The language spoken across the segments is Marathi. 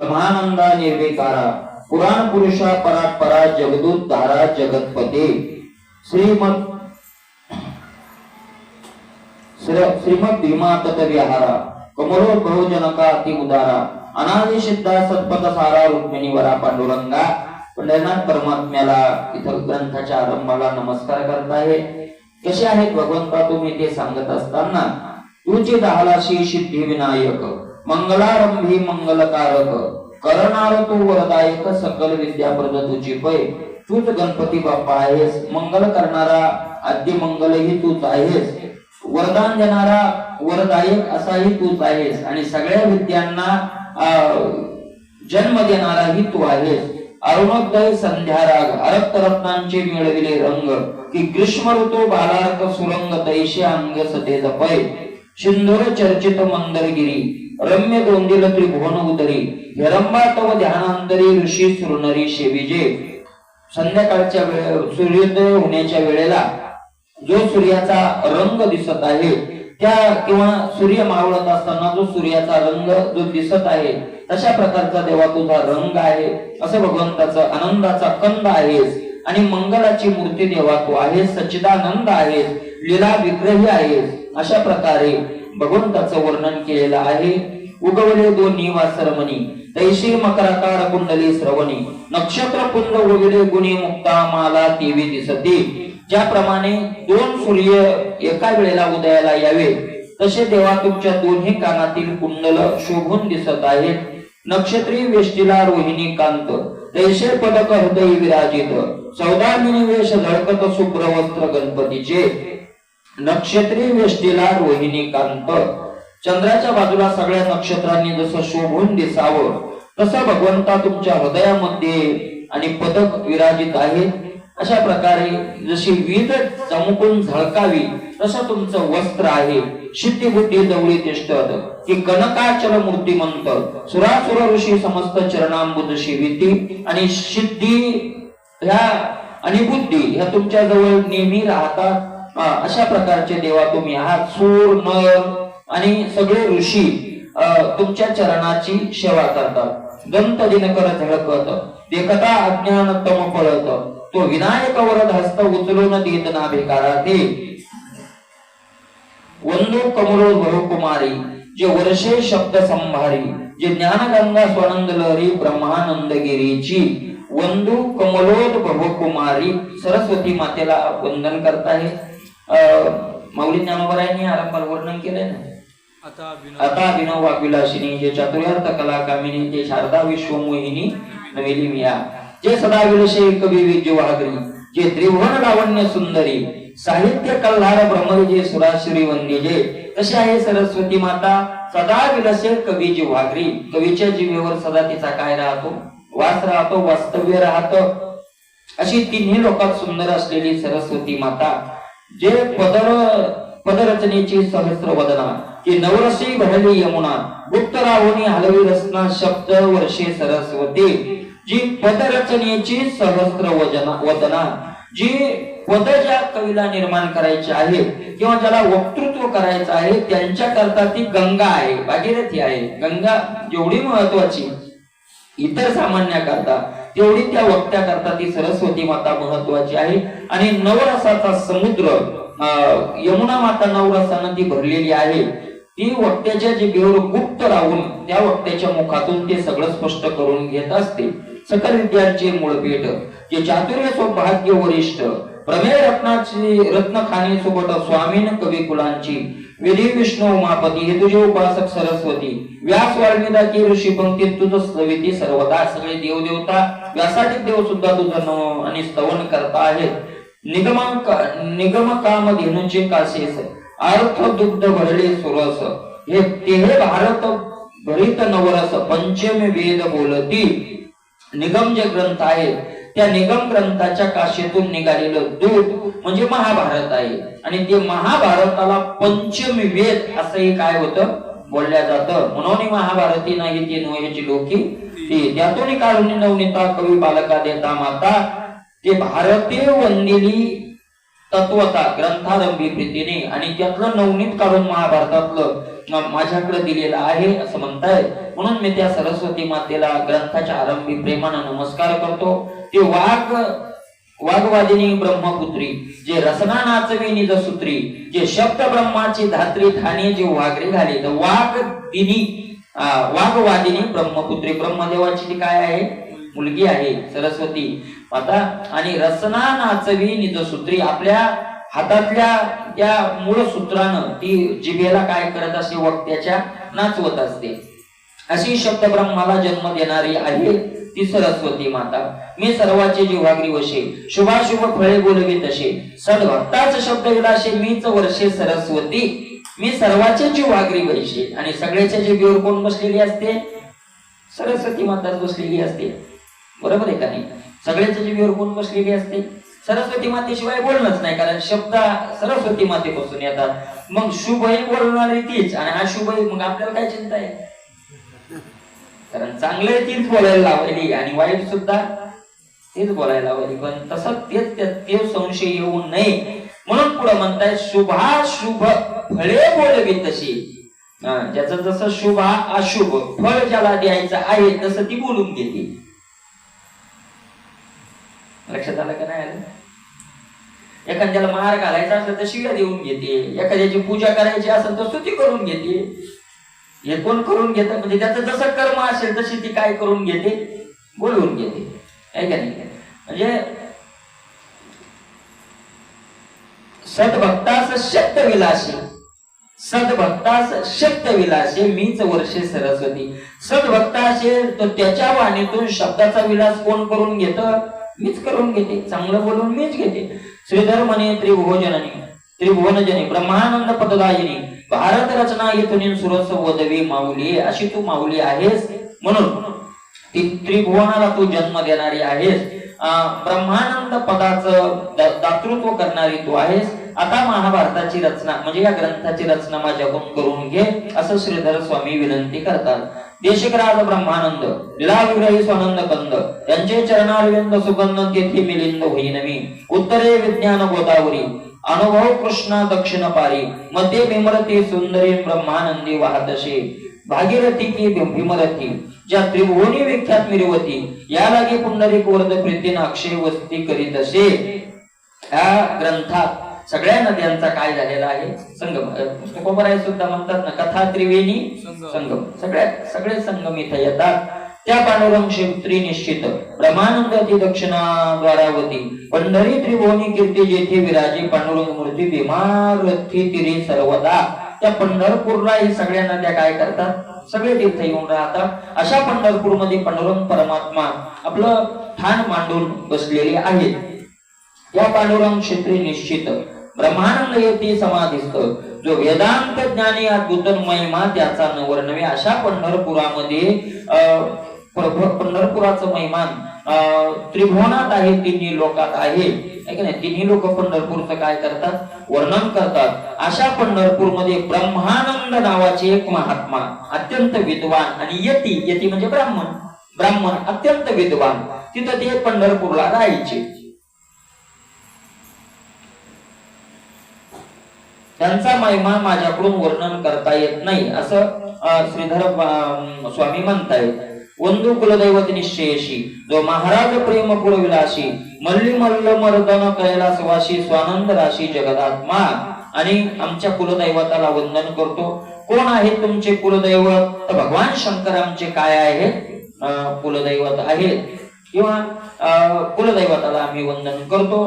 ब्रह्मानंदा निर्विकारा पुराण पुरुषा परात्परा जगदूत धारा जगतपते श्रीमद भीमा तत्विहारा कमलो बहुजनका अति उदारा अनादि सिद्धा सत्पथ सारा रुक्मिणी वरा पांडुरंगा पंढरनाथ परमात्म्याला इथं ग्रंथाच्या आरंभाला नमस्कार करताय। कसे आहेत भगवंता तुम्ही ते सांगत असताना तुझे दहालाशी सिद्धी विनायक मंगलारंभी मंगलकारक करणार तू वरदायक सकल विद्या प्रद तुझी पै तूच गणपती बाप्पा आहेस। मंगल करणारा आद्य मंगलही तूच आहेस, वरदान देणारा वरदायक असाही तूच आहेस आणि सगळ्या विद्यांना जन्म देणाराही तू आहेस। अरुणोदय संध्याराग अरक्त रत्नांचे मिळविले रंग की ग्रीष्म ऋतू बालार्क सुरंग तैशे अंग सतेज पै सिंधुर चर्चित मंदरगिरी रम्य दोंदिल त्रिभुवन उदरी हिरंबा तव ध्यानांतरी ऋषी सुरनरी शेविजे। संध्याकाळच्या सूर्योदय होण्याच्या वेळेला जो सूर्याचा रंग दिसत आहे त्या किंवा सूर्य मावळत असताना जो सूर्याचा रंग जो दिसत आहे तशा प्रकारचा देवा तुझा रंग आहे, असं भगवंताचा आनंदाचा कंद आहेस आणि मंगलाची मूर्ती देवा तू आहेस, सच्चिदानंद आहेस, लीला विग्रही आहेस। अशा प्रकारे भगवंताचं वर्णन केलेलं आहे। उगवले दोन निवासरमणी तैशी मकराकार कुंडली श्रवणी नक्षत्र पुंज उगवले गुणी मुक्ता माला तेवी दिसती। ज्याप्रमाणे दोन सूर्य एका वेळेला उदयाला यावे तसे देवा तुमच्या दोन्ही कानातील कुंडल शोभून दिसत आहेत। नक्षत्री वेष्टीला रोहिणी कांत तैसे पदक हृदय विराजित सौदामिनी वेश झळकत शुभ्र वस्त्र गणपतीचे। नक्षत्री वेष्टीला रोहिणी कांत चंद्राच्या बाजूला सगळ्या नक्षत्रांनी जसं शोभून दिसावं तसं भगवंता तुमच्या हृदयामध्ये आणि पदक विराजित आहे। अशा प्रकारे जशी वीज चमकून झळकावी तसं तुमचं वस्त्र आहे। सिद्धी बुद्धी दौडी तिष्ठत की कनकाचल मूर्तिमंत सुरासुर ऋषी समस्त चरणांबुध शिविती आणि सिद्धी ह्या आणि बुद्धी ह्या तुमच्या जवळ नेहमी राहतात। अशा प्रकारचे देवा तुम्ही आहात। सूर नर आणि सगळे ऋषी तुमच्या चरणाची सेवा करतात। दंत दिनकर झळकत देखता अज्ञान तम पळत तो विनायक वरद हस्त उचलून देत ना भिकारा ते वंदू कमलो बहुकुमारी जे वर्षे शब्द संभारी जे ज्ञानगंगा स्वानंद लहरी ब्रह्मानंद गिरीची वंदू कमलोद बहुकुमारी सरस्वती मातेला वंदन करताय। माऊली ज्ञानोबरायांनी आरंभात वर्णन केलंय ना, आता विनोद वाग्विलासिनी जे चातुर्यार्थ कला कामिनी जे शारदा विश्वमोहिनी नवेली मिया जे सदा विलसे कवी विजवागरी जे त्रिभुवन लावण्य सुंदरी साहित्य कल्हार ब्रह्मरी जे सुराश्री वंदिजे। कशी आहे सरस्वती माता? सदा विलसे कवी जिव्हागरी, कवीच्या जीवेवर सदा तिचा काय राहतो? वास राहतो, वास्तव्य राहतं। अशी तिन्ही लोकात सुंदर असलेली सरस्वती माता जे पदरचनेची सहस्र वदना की नवरसी भरली यमुना गुप्त राहुनी हलवी रसना शब्द वर्षे सरस्वती जी पदरचनेची सहस्र वदना जी पद ज्या कवीला निर्माण करायची आहे किंवा ज्याला वक्तृत्व करायचं आहे त्यांच्या करता ती गंगा आहे, भागीरथी आहे। गंगा जेवढी महत्वाची इतर सामान्य करता तेवढी त्या वक्त्या करता ती सरस्वती माता महत्वाची आहे। आणि नवरसाचा समुद्र यमुना माता नवरसानं ती भरलेली आहे। ती वक्त्याच्या जिभेवर गुप्त राहून त्या वक्त्याच्या मुखातून ते सगळं स्पष्ट करून घेत असते। सकल विद्यांचे मूळपेठ जे चातुर्य सौभाग्य वरिष्ठ प्रमेय रत्नाची रत्नखानी सुबट स्वामीन कवी कुलांची विधी विष्णू उमापती हे तुझे उपासक सरस्वती व्यास वाल्मिकी ऋषी पंक्तीत तुझं स्तविती सर्वदा। सगळे देवदेवता व्यासाचे देव सुद्धा तुझं आणि स्तवन करता आहेत। निगम काम धेनूचे कासेस अर्थ दुग्ध भरले सुरस हे तेहे भारत भरित नवरस पंचम वेद बोलती। निगम जे ग्रंथ आहे त्या निगम ग्रंथाच्या काशेतून निघालेलं दूध म्हणजे महाभारत आहे आणि ते महाभारताला पंचम वेद असंही काय होतं बोलल्या जातं। म्हणून महाभारती नाही ती नोयाची लोकी ती त्यातून काढून नवनीता कवी बालका देता माता ते भारतीय वंदिली तत्वता ग्रंथारंभी प्रीतीने आणि त्यातलं नवनीत काढून महाभारतातलं माझ्याकडे दिलेलं आहे असं म्हणताय। म्हणून मी त्या सरस्वती मातेला ग्रंथाच्या आरंभी प्रेमानं नमस्कार करतो. ती वाघवादिनी ब्रह्मपुत्री, जे रसना नाचवी निज सूत्री, जे शब्द ब्रह्माची धात्री ठाणे, जे वाघरे घाले. तर वाघवादिनी ब्रह्मपुत्री, ब्रह्मदेवाची ती काय आहे? मुलगी आहे सरस्वती माता. आणि रसना नाचवी निज सूत्री, आपल्या हातातल्या त्या मूळ सूत्रानं ती जिभेला काय करत असते? वक्त्याच्या नाचवत असते. अशी शब्द ब्रह्माला जन्म देणारी आहे ती सरस्वती माता. मी सर्वाचे जिव्हाग्री वशे, शुभाशुभ फळे बोलवी तसे, सद्भक्ताच शब्द विलासे, मीच वर्षे सरस्वती, मी सर्वाचे जिव्हाग्री वैशे. आणि सगळ्याच्या जिभेवर कोण बसलेली असते? सरस्वती माताच बसलेली असते. बरोबर आहे का नाही? सगळ्याच्या जिभेवर कोण बसलेली असते? सरस्वती मातेशिवाय बोलणंच नाही, कारण शब्द सरस्वती मातेपासून येतात. मग शुभ ही बोलणारी तीच, आणि हा शुभ मग आपल्याला काय चिंता आहे? कारण चांगलं तीच बोलायला लावली आणि वाईट सुद्धा तेच बोलायला लावली. पण तसं ते संशय येऊ नये म्हणून पुढे म्हणताय शुभाशुभ फळे बोलवी तशी. ज्याचं जसं शुभ अशुभ फळ ज्याला द्यायचं आहे तसं ती बोलून घेते. लक्षात आलं का नाही आलं? एखाद्याला मार घालायचा असेल तर शिव्या देऊन घेते, एखाद्याची पूजा करायची असेल तर स्तुती करून घेते. हे कोण करून घेत? म्हणजे त्याचं जसं कर्म असेल तशी ती काय करून घेते? बोलवून घेते. आहे का नाही? म्हणजे सद्भक्तास शब्द विलासी, सद्भक्तास शब्द विलासे, मीच वर्षे सरस्वती. सद्भक्त असेल तर त्याच्या वाणीतून शब्दाचा विलास कोण करून घेत? मीच करून घेते. चांगलं बोलून मीच घेते. श्रीधर म्हणे त्रिभुवनजनी ब्रह्मानंद पददायिनी, भारत रचना येथून सुरस वदवी माऊली. अशी तू माऊली आहेस म्हणून ती त्रिभुवनाला तू जन्म देणारी आहेस. ब्रह्मानंद पदाचं दातृत्व करणारी तू आहेस. आता महाभारताची रचना म्हणजे या ग्रंथाची रचना माझ्याकडून करून घे असं श्रीधर स्वामी विनंती करतात. देशिकराज ब्रह्मानंद लीलाविग्रही स्वानंद कंद, त्यांचे चरणारविंद सुगंध तेथे मिलिंद होईनवी. उत्तरे विज्ञान गोदावरी, अनुभव कृष्णा दक्षिण पारी, मध्ये भीमरती सुंदरी ब्रह्मानंदी वाहतशे. भागीरथी की भीमरथी, ज्या त्रिभुवनी विख्यात मिरवती, या लागे पुंडरीक वर्ध प्रीतीन अक्षय वस्ती करीत असे. या ग्रंथात सगळ्या नद्यांचा काय झालेला आहे? संगम. तुकोबराय सुद्धा म्हणतात ना, कथा त्रिवेणी संगम. सगळे संगम इथे येतात. त्या पांडुरंग क्षेत्री निश्चित, ब्रह्मानंद ती दक्षिणा द्वारावती, पंढरी त्रिभुवनी कीर्ती जेथे विराजी, पांडुरंग मूर्ती भीमारथी तिरी सर्वदा. त्या पंढरपूरला ही सगळ्या नद्या काय करतात? सगळे तीर्थ येऊन राहतात. अशा पंढरपूर मध्ये पांडुरंग परमात्मा आपलं ठाण मांडून बसलेले आहेत. या पांडुरंग क्षेत्री निश्चित, ब्रह्मानंद येते समाधिस्थ, जो वेदांत ज्ञानी अद्भुत महिमा त्याचा नवर्णवे. अशा पंढरपुरामध्ये पंढरपुराचं महिमान त्रिभुवनात आहे, तिन्ही लोकात आहे. तिन्ही लोक पंढरपूरचं काय करतात? वर्णन करतात. अशा पंढरपूर मध्ये ब्रह्मानंद नावाचे एक महात्मा अत्यंत विद्वान, आणि यती म्हणजे ब्राह्मण अत्यंत विद्वान, तिथं ते पंढरपूरला राहायचे. त्यांचा महिमा माझ्याकडून वर्णन करता येत नाही असं श्रीधर स्वामी म्हणतायत. वंदू कुलदैवत निश्चयशी, जो महाराज प्रेम पुरविलाशी, मल्ली मल्ल मर्दन कैलासवासी, स्वानंद राशी जगदात्मा. आणि आमच्या कुलदैवताला वंदन करतो. कोण आहे तुमचे कुलदैवत? तर भगवान शंकर आमचे काय आहेत? कुलदैवत आहेत. किंवा कुलदैवताला आम्ही वंदन करतो.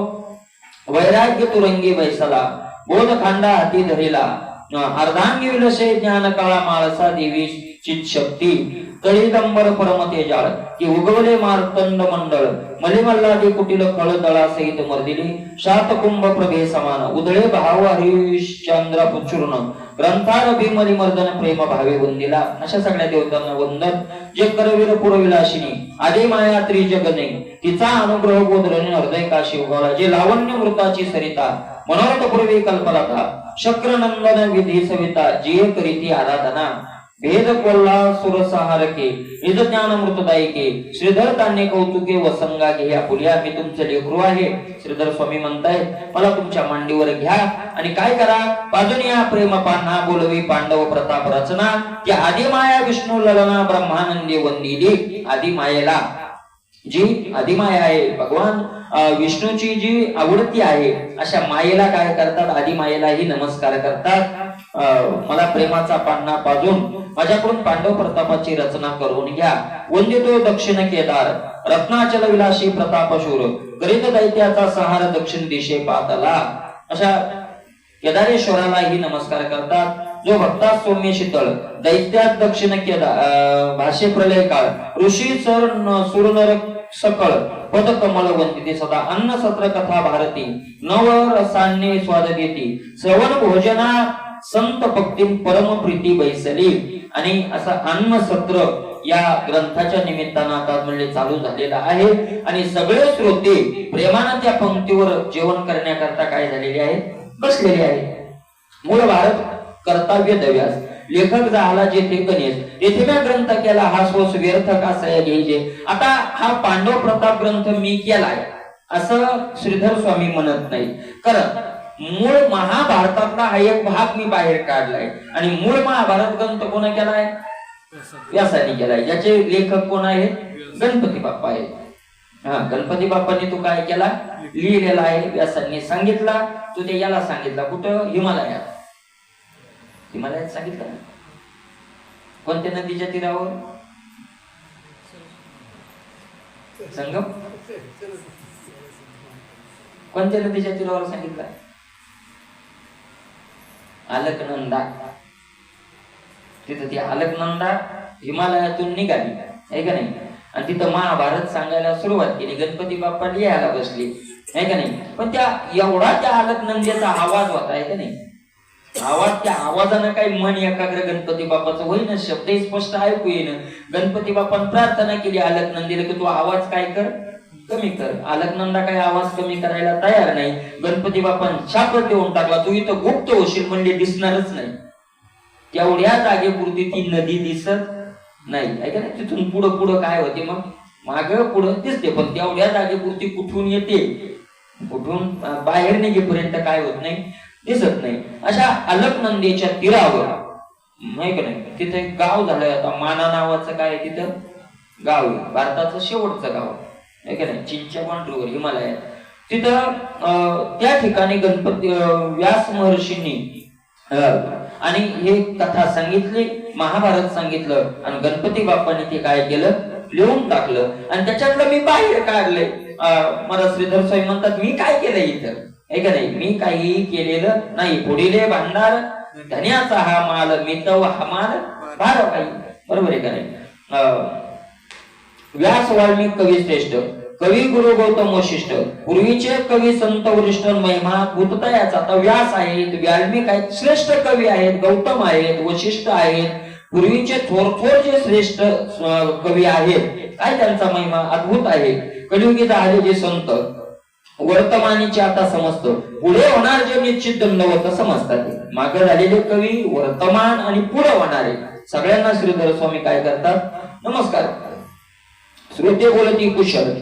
वैराग्य तुरंगी बैसला, बोध खांडा हाती धरिला, अर्धांगी विलसे ज्ञान काळा माळसा देवी चित शक्ती. तळीदंबर परम तेजाळ, की उगवले मार्तंड मंडळ, मलिमल्लादी कुटील खळ दळा सहित मर्दिली, शात कुंभ प्रभे समान, उधळे भाव हरिश्चंद्र पुचूर्ण, ग्रंथार भीमली मर्दन प्रेम भावे वंदिला. अशा सगळ्या देवतांना वंदन. जे करवीर पुरविलाशिनी, आदि माया त्रिजगणे, तिचा अनुग्रह गोधरणे हृदय काशी उगवला. जे लावण्य मृताची सरिता, मनोरथ पूर्वी कल्पलता, शक्रनंदन विधी सविता, जिये करीती आराधना. भेद कोल्हा सुरसहारके निज ज्ञानामृतदायिके श्रीधर धान्य कौतुके वसंगा घ्या पुढ्या. मी तुमचं लेकरू आहे. श्रीधर स्वामी म्हणतायत मला तुमच्या मांडीवर घ्या आणि काय करा, बाजूने या प्रेम पान्हा बोलवी पांडव प्रताप रचना. की आदिमाया विष्णू ललना ब्रह्मानंदी वंदिली. आदिमायेला जी आदिमाया आहे भगवान विष्णूची जी आवडती आहे अशा मायेला काय करतात, आदिमायेलाही नमस्कार करतात. मला प्रेमाचा पान्हा पाजून माझ्याकडून पांडव प्रतापाची रचना करून घ्या. वंदितो दक्षिण केदार रत्नाचल विलासी प्रतापशूर करीत दैत्याचा सहार दक्षिण दिशे पातला. अशा केदारेश्वरालाही नमस्कार करतात. जो भक्ता सौम्य शीतळ दैत्यात दक्षिण केदार भाषे प्रलय काळ ऋषी सुरनर सकळ पद कमल वंदिते सदा अन्न सत्र कथा भारती नव रसान्य स्वाद देती श्रवण भोजना संत भक्ती परम प्रीती बैसली. आणि असं अन्न सत्र या ग्रंथाच्या निमित्तानं आता म्हणजे चालू झालेला आहे आणि सगळे श्रोते प्रेमानं त्या पंक्तीवर जेवण करण्याकरता काय झालेले आहेत, बसलेले आहेत. मूळ भारत कर्तव्य दव्यास लेखक झाला जेथे गणेश तेथे मी ग्रंथ केला हा स्वस व्यर्थ कासय घ्यायचे. आता हा पांडव प्रताप ग्रंथ मी केलाय असं श्रीधर स्वामी म्हणत नाही, कारण मूळ महाभारतातला हा एक भाग मी बाहेर काढलाय आणि मूळ महाभारत ग्रंथ कोण केलाय, व्यासाने केलाय. ज्याचे लेखक कोण आहेत, गणपती बाप्पा आहेत. हा गणपती बाप्पांनी तो काय केला, लिहिलेला आहे. व्यासांनी सांगितला, तो ते याला सांगितला कुठं, हिमालयात. हिमालयात सांगितलं ना, कोणत्या नदीच्या तीरावर, संगम. कोणत्या नदीच्या तीरावर सांगितलं, अलकनंदा. तिथं ती अलकनंदा हिमालयातून निघाली आहे का नाही, आणि तिथं महाभारत सांगायला सुरुवात केली. गणपती बाप्पा लिहायला बसली आहे का नाही. पण त्या एवढा त्या अलकनंदेचा आवाज होता आहे का नाही, आवाज, त्या आवाजानं काही मन एकाग्र गणपती बाप्पाचं होईना, शब्द स्पष्ट ऐकू येईन. गणपती बाप्पाने प्रार्थना केली अलकनंदीला की तू आवाज काय कर, कमी कर. अलकनंदा काही आवाज कमी करायला तयार नाही. गणपती बाप्पाने शाप देऊन टाकला, तू इथं गुप्त होशील म्हणजे दिसणारच नाही. तेवढ्या जागेपुरती ती नदी दिसत नाही आहे का नाही. तिथून पुढं पुढं काय होते, मग माग पुढं दिसते, पण तेवढ्या जागेपुरती कुठून येते, कुठून बाहेर निघेपर्यंत काय होत नाही, दिसत नाही. अशा अलकनंदेच्या तीरावर नाही का नाही, तिथे एक गाव झालंय आता, माना नावाचं काय तिथं गाव आहे, भारताचं शेवटचं गाव आहे का नाही, चीनच्या बांड्रीवर हिमालयात. तिथं त्या ठिकाणी गणपती व्यास महर्षींनी आणि हे कथा सांगितली, महाभारत सांगितलं आणि गणपती बाप्पाने ते काय केलं, लिहून टाकलं आणि त्याच्यातलं मी बाहेर काढलंय. मला श्रीधर स्वामी म्हणतात मी काय केलंय इथं आहे का नाही, मी काही केलेलं नाही. पुढीले भांडार धन्याचा हा माल मितव हा माल भार काही, बरोबर आहे का नाही. व्यास वाल्मिक कवी श्रेष्ठ, कवी गुरु गौतम वशिष्ठ, पूर्वीचे कवी संत वरिष्ठ महिमा भूततायाचा. आता व्यास आहेत, वाल्मिक आहेत, श्रेष्ठ कवी आहेत, गौतम आहेत, वशिष्ठ आहेत, पूर्वीचे थोर थोर जे श्रेष्ठ कवी आहेत, काय त्यांचा महिमा अद्भुत आहे. कलियुगी झाले जे संत वर्तमानीचे आता समजतं, पुढे होणार जे निश्चित दंडवत समजतात. मागे झालेले कवी वर्तमान आणि पुढे होणारे सगळ्यांना श्रीधर स्वामी काय करतात, नमस्कार. श्रोते बोलती कुशल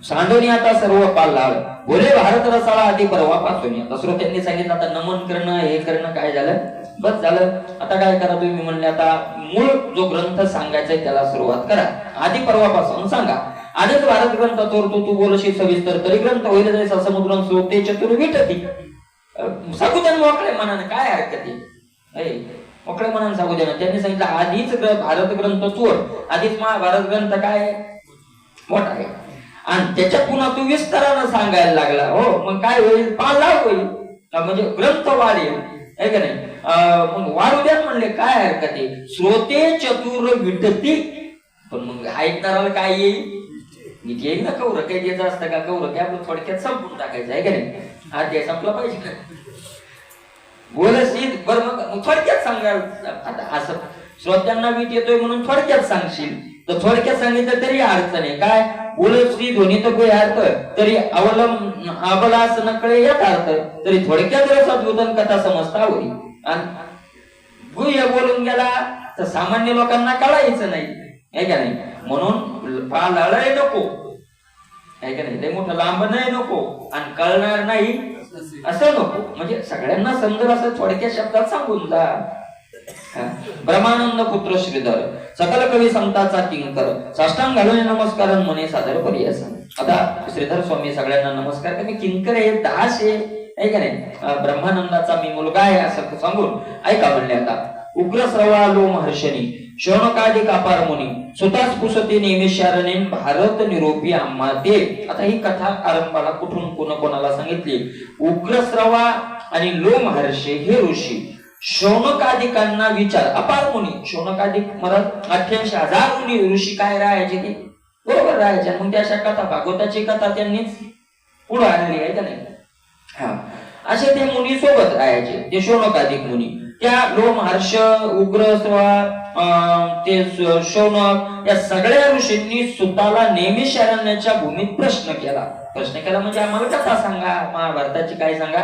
सांडोनी आता सर्व पाल्ला बोले भारत रसाळा आधी परवापासून. आता श्रोत्यांनी सांगितलं आता नमन करणं हे करणं काय झालं, बस झालं. आता काय करा तुम्ही म्हणले, आता मूळ जो ग्रंथ सांगायचा आहे त्याला सुरुवात करा, आधी परवापासून सांगा. आधीच भारत ग्रंथ चोरतो तू बोलशी सविस्तर तरी ग्रंथ होईल जैसा समुद्र श्रोते चतुर विटती. सांगू द्या मोकळे मनाने, काय हरकत आहे, मोकळे मनाने सांगू द्या. त्यांनी सांगितलं आधीच भारत ग्रंथ चोर, आधीच महाभारत ग्रंथ काय मोठा आहे आणि त्याच्यात पुन्हा तू विस्तारानं सांगायला लागला, हो मग काय होईल, पाला होईल, म्हणजे ग्रंथ वाढेल आहे का नाही. मग वाढू द्या म्हणले, काय हरकत आहे. श्रोते चतुर विटती, पण मग ऐकणाराला काय येईल, नीट येईल ना. कौर काही द्यायचं असतं का, कौर काय आपलं थोडक्यात संपून टाकायचं आहे का नाही, हा ते संपला पाहिजे बोलशील बरं, मग थोडक्यात सांगायला. आता असं श्रोत्यांना वीट येतोय म्हणून थोडक्यात सांगशील, तर थोडक्यात सांगितलं तरी अडचण आहे. काय बोलश्री ध्वनी तर काही अर्थ तरी अवलंब अबलास नकळे यात अर्थ तरी थोडक्यात रसात उदन कथा समजता होईल. आणि गुह्य बोलून गेला तर सामान्य लोकांना कळायचं नाही, आहे का नाही? म्हणून लढाई नको, आहे का नाही? लय मोठं लांब नाही नको आणि कळणार नाही असं नको, म्हणजे सगळ्यांना समजेल असं थोडक्या शब्दात सांगून जा. ब्रह्मानंद पुत्र श्रीधर सकल कवी संताचा किंकर साष्टांग घालून नमस्कार म्हणे सादर पर्यास. आता श्रीधर स्वामी सगळ्यांना नमस्कार, मी किंकर आहे, दास आहे का नाही? ब्रह्मानंदाचा मी मुलगा आहे असं सांगून ऐका म्हणले. आता उग्र श्रवा लोम हर्षणी शौनकादिक अपार मुनी सुतास पुसते नेमिशारणे भारत निरोपी आम्हा ते. आता ही कथा आरंभाला कुठून कोणाला सांगितली? उग्रश्रवा आणि लोम हर्षे हे ऋषी शौनकादिकांना विचार, अपार मुनी, शौनकादिक मरात 88,000 मुनी ऋषी काय राहायचे ते बरोबर राहायचे. मग त्या अशा कथा भागवताची कथा त्यांनीच पुढे आणली, आहे का नाही? हा, असे ते मुनी सोबत राहायचे, ते शौनकादिक मुनी. त्या लोम हर्ष उग्रश्रवा ते शौनक या सगळ्या ऋषींनी सुताला नेमिषारण्याच्या भूमीत प्रश्न केला म्हणजे आम्हाला कथा सांगा, महाभारताची काय सांगा,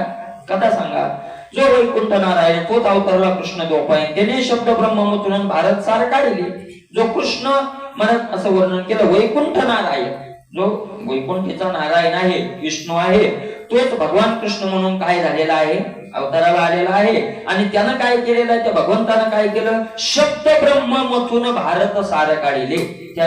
कथा सांगा. जो वैकुंठ नारायण तोच अवतरला कृष्ण गोपायन, त्याने शब्द ब्रह्ममधून भारत सार काढले. जो कृष्ण म्हणत असं वर्णन केलं, वैकुंठ नारायण, जो वैकुंठीचा नारायण आहे, विष्णू आहे, तोच भगवान कृष्ण म्हणून काय झालेला आहे, अवताराला आलेला आहे. आणि त्यानं काय केलेलं आहे, त्या भगवंतानं काय केलं, शब्द ब्रह्ममधून भारत सार काढले. त्या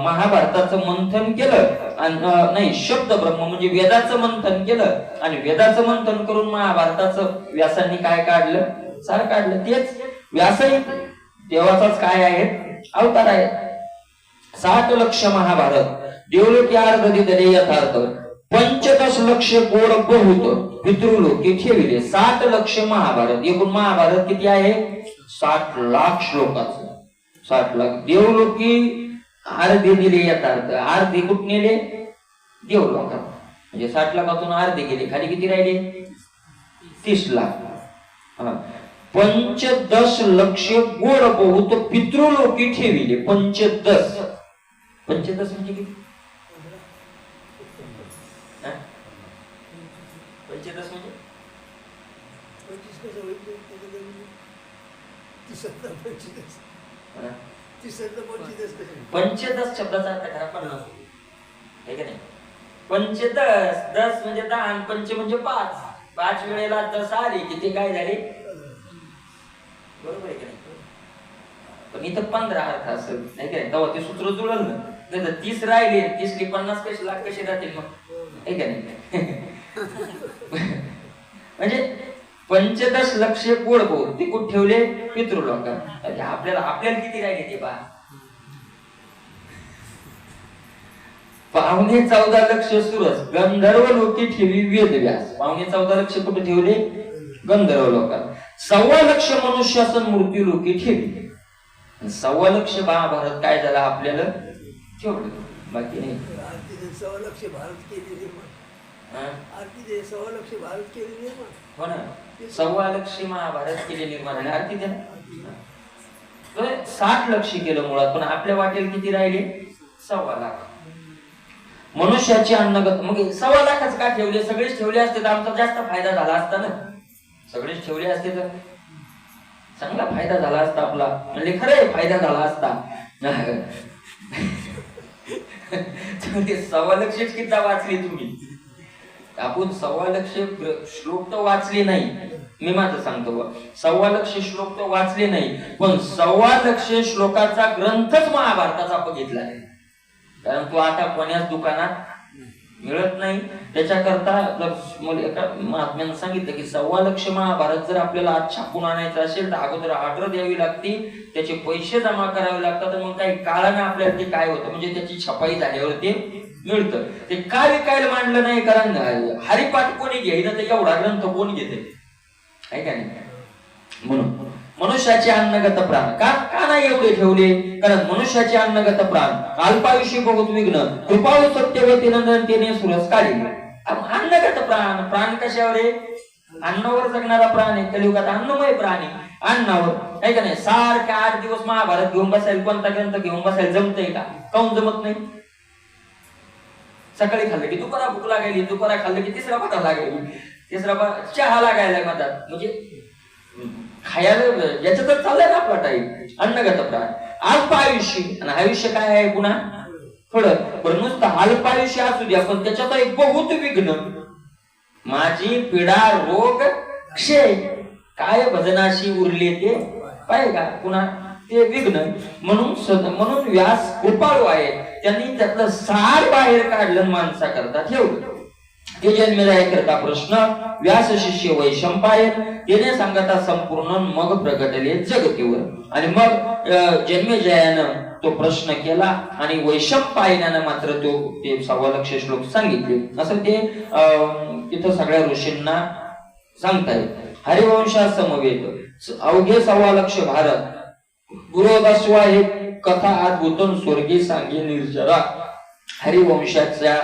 महाभारताचं मंथन केलं नाही, शब्द ब्रह्म म्हणजे वेदाचं मंथन केलं आणि वेदाचं मंथन करून महाभारताचं व्यासांनी काय काढलं, सार काढलं. तेच व्यासही देवाचाच काय आहे, अवतार आहे. 60 लक्ष महाभारत देवलोकी अर्धी दले यथार्थ 15 लक्ष गोड बहुत पितृलोकी ठेविले. 60 लक्ष महाभारत, एकूण महाभारत किती आहे, 60 लाख श्लोकाचं. 60 लाख देवलोकी अर्धे दिले यथार्थ, अर्धे कुठ नेले, देवलोकात. म्हणजे 60 लाखातून अर्धे गेले, खाली किती राहिले, 30 लाख. 15 लक्ष गोड बहुत पितृलोकी ठेविले. 15 म्हणजे किती, 15 म्हणजे 15 शब्दाचा अर्थ करा 50, आहे का नाही? 15 म्हणजे 10 आणि 5 म्हणजे 5. 5 वेळेला 10 आले की ते काय झाले, बरोबर आहे का नाही? पण इथं 15 अर्थ असेल, नाही का? तेव्हा ते सूत्र जुळलं ना, नाही तर 30 राहिले, 30 ली 50 कसे लाख कसे राहतील मग, आहे का नाही? म्हणजे 15 लक्ष गोड बहुत ते कुठे ठेवले, पितृलोकात. आपल्याला किती राहिले ते पहा. 14.25 लक्ष सुरस गंधर्व लोकी ठेवी वेद व्यास. 14.25 लक्ष कुठे ठेवले, गंधर्व लोकात. 1.25 लक्ष मनुष्यासन मृत्यू लोकी ठेवले. 1.25 लक्ष महाभारत काय झाला आपल्याला ठेवलं, बाकी नाही. 1.25 लक्ष भारत केलेले, आरती 1.25 लक्ष भारत केलेले, हो ना. 1.25 लक्ष महाभारत केले निर्माण झाले, आरती द्या. 60 लक्ष केलं मुळात, पण आपल्या वाटेल किती राहिले, 1.25 लाख. मनुष्याची अन्नगत, मग 1.25 लाखच का ठेवले? सगळेच ठेवले असते तर आमचा जास्त फायदा झाला असता ना. सगळेच ठेवले असते तर चांगला फायदा झाला असता आपला, म्हणजे खरं फायदा झाला असता. 1.25 लक्ष किती वाचली तुम्ही? आपण 1.25 लक्ष श्लोक तर वाचले नाही, मी माझं सांगतो. 1.25 लक्ष श्लोक तर वाचले नाही, पण 1.25 लक्ष श्लोकाचा ग्रंथच महाभारताचा बघितला नाही. कारण तो आता कोण्याच दुकानात मिळत नाही. त्याच्याकरता एका महात्म्यानं सांगितलं की 1.25 लक्ष महाभारत जर आपल्याला आज छापून आणायचं असेल तर अगोदर ऑर्डर द्यावी लागते, त्याचे पैसे जमा करावे लागतात. मग काही काळाने आपल्याला ते काय होतं, म्हणजे त्याची छपाई झाल्यावर ते मिळतं. ते काय विकायला मांडलं नाही, कारण हरिपाठ कोणी घेईन तर एवढा ग्रंथ कोण घेते, आहे का नाही? म्हणून मनुष्याचे अन्नगत प्राण का नाही एवढे ठेवले? कारण मनुष्याचे अन्नगत प्राण अल्पायुषी बहुत विघ्न कृपाळू सत्यवती नंदनतेने सुरस काढले. अन्नगत प्राण, प्राण कशावर आहे? अन्नावर जगणारा प्राण आहे. कलियुगात अन्नमय प्राण आहे, अन्नावर, आहे का नाही? सारखे 8 दिवस महाभारत घेऊन बसायला, कोणता ग्रंथ घेऊन बसायला जमतंय का? काऊन जमत नाही? सकाळी खाल्लं की दुपारा भूक लागायली, दुपारा खाल्लं की तिसरा भाता लागायली, तिसरा चहा लागायला मधात. म्हणजे खायला याच्यातच चाललाय ना आपला टाईम. अन्नगत प्राण, अल्पायुष्य. आणि आयुष्य काय आहे पुन्हा थोडं. बरं नुसतं अल्पायुष्य असू द्या, पण त्याच्यात एक बहुत विघ्न. माझी पीडा रोग क्षय, काय भजनाशी उरले ते पाय का. पुन्हा ते विघ्न. म्हणून व्यास कृपाळू आहे, त्यांनी त्यातलं सार बाहेर काढलं, माणसा करता ठेवलं. ते जन्मजाय करता प्रश्न व्यास शिष्य वैशंपायन, त्याने सांगता संपूर्ण मग प्रगटले जगतीवर. आणि मग जन्मेजयानं तो प्रश्न केला आणि वैशंपायनानं मात्र ते 1.25 श्लोक सांगितले. असं ते तिथं सगळ्या ऋषींना सांगतायत. हरिवंशा समवेत अवघे 1.25 भारत, गुरुदस्वा हे कथा अद्भुतन स्वर्गी सांगे निर्जरा. हरिवंशाच्या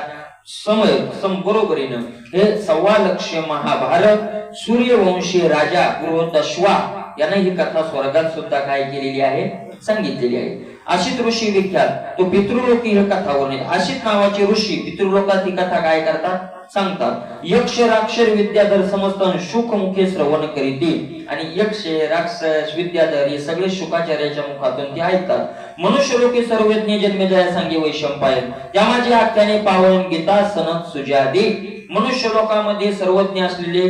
बरोबरीनं हे 1.25 महाभारत सूर्यवंशी राजा गुरुदश्वा याने ही कथा स्वर्गात सुद्धा काय केलेली आहे, सांगितलेली आहे. अशित ऋषी विख्यात, तो पितृलोकी ही कथा वर्णित. अशित नावाचे ऋषी पितृलोकात ही कथा काय करतात, सांगतात. यक्ष राक्षर विद्याधर समजताना शुकमुखे श्रवण करीते. आणि यक्ष राक्षस विद्याधर हे सगळे शुकाचार्याच्या मुखातून ते ऐकतात. मनुष्य लोके सर्वज्ञ जन्मेजय सांगे वैशंपायन, त्या माझी आख्याने पावन गीता सनत सुजादी. मनुष्य लोकांमध्ये सर्वज्ञ असलेले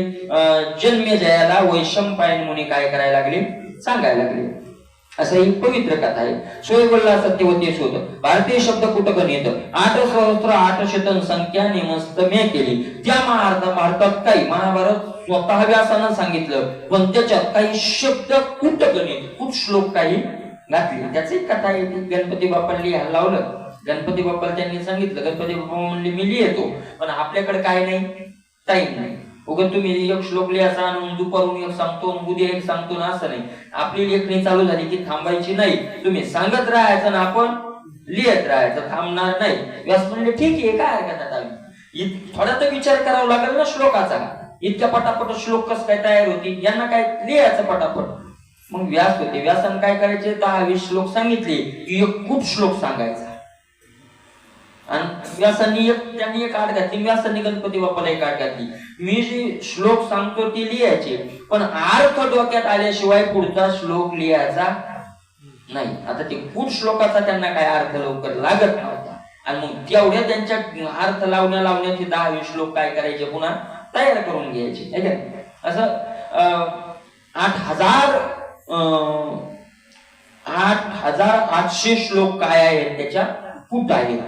जन्मेजयाला वैशंपायन मुनी काय करायला लागले, सांगायला लागले. असं ही पवित्र कथा आहे. सोयवल्ला सत्यवती शोध, भारतीय शब्द कुटगणित 8 सहस्त्र 800 संख्या निमस्त मे केली. त्या भारतात काही महाभारत स्वतः व्यासानं सांगितलं, पण त्याच्यात काही शब्द कुटगणित कुट श्लोक काही घातले. त्याची कथा आहे ती. गणपती बाप्पाला लिहायला लावलं, गणपती बाप्पाला त्यांनी सांगितलं, गणपती बाप्पा म्हणले मी लिहितो, पण आपल्याकडे काय नाही, टाइम नाही. उगत तुम्ही एक श्लोक लिहायचा आणि दुपारून एक सांगतो, उद्या एक सांगतो ना, असं नाही. आपली लेखणी चालू झाली की थांबायची नाही, तुम्ही सांगत राहायचं ना आपण लिहित राहायचं, थांबणार नाही. व्यास म्हणले ठीक आहे, काय हरकत आहे. थोडा तर विचार करावा लागेल ना श्लोकाचा. इतक्या पटापट श्लोक कस काय तयार होती, यांना काय लिहायचं पटापट. मग व्यास होते, व्यासानं काय करायचे, 10-20 श्लोक सांगितले की एक खूप श्लोक सांगायचा. आणि व्यासांनी त्यांनी एक आड घातली, व्यासांनी गणपती बाप्पाला एक आड घातली. मी जे श्लोक सांगतो ते लिहायचे, पण अर्थ डोक्यात आल्याशिवाय पुढचा श्लोक लिहायचा नाही. आता ते कुठ श्लोकाचा त्यांना काय अर्थ लवकर लागत नव्हता, आणि मग तेवढ्या त्यांच्या अर्थ लावण्यात 10-20 श्लोक काय करायचे, पुन्हा तयार करून घ्यायचे. असं 8,800 श्लोक काय आहेत, त्याच्या कुट आहेत,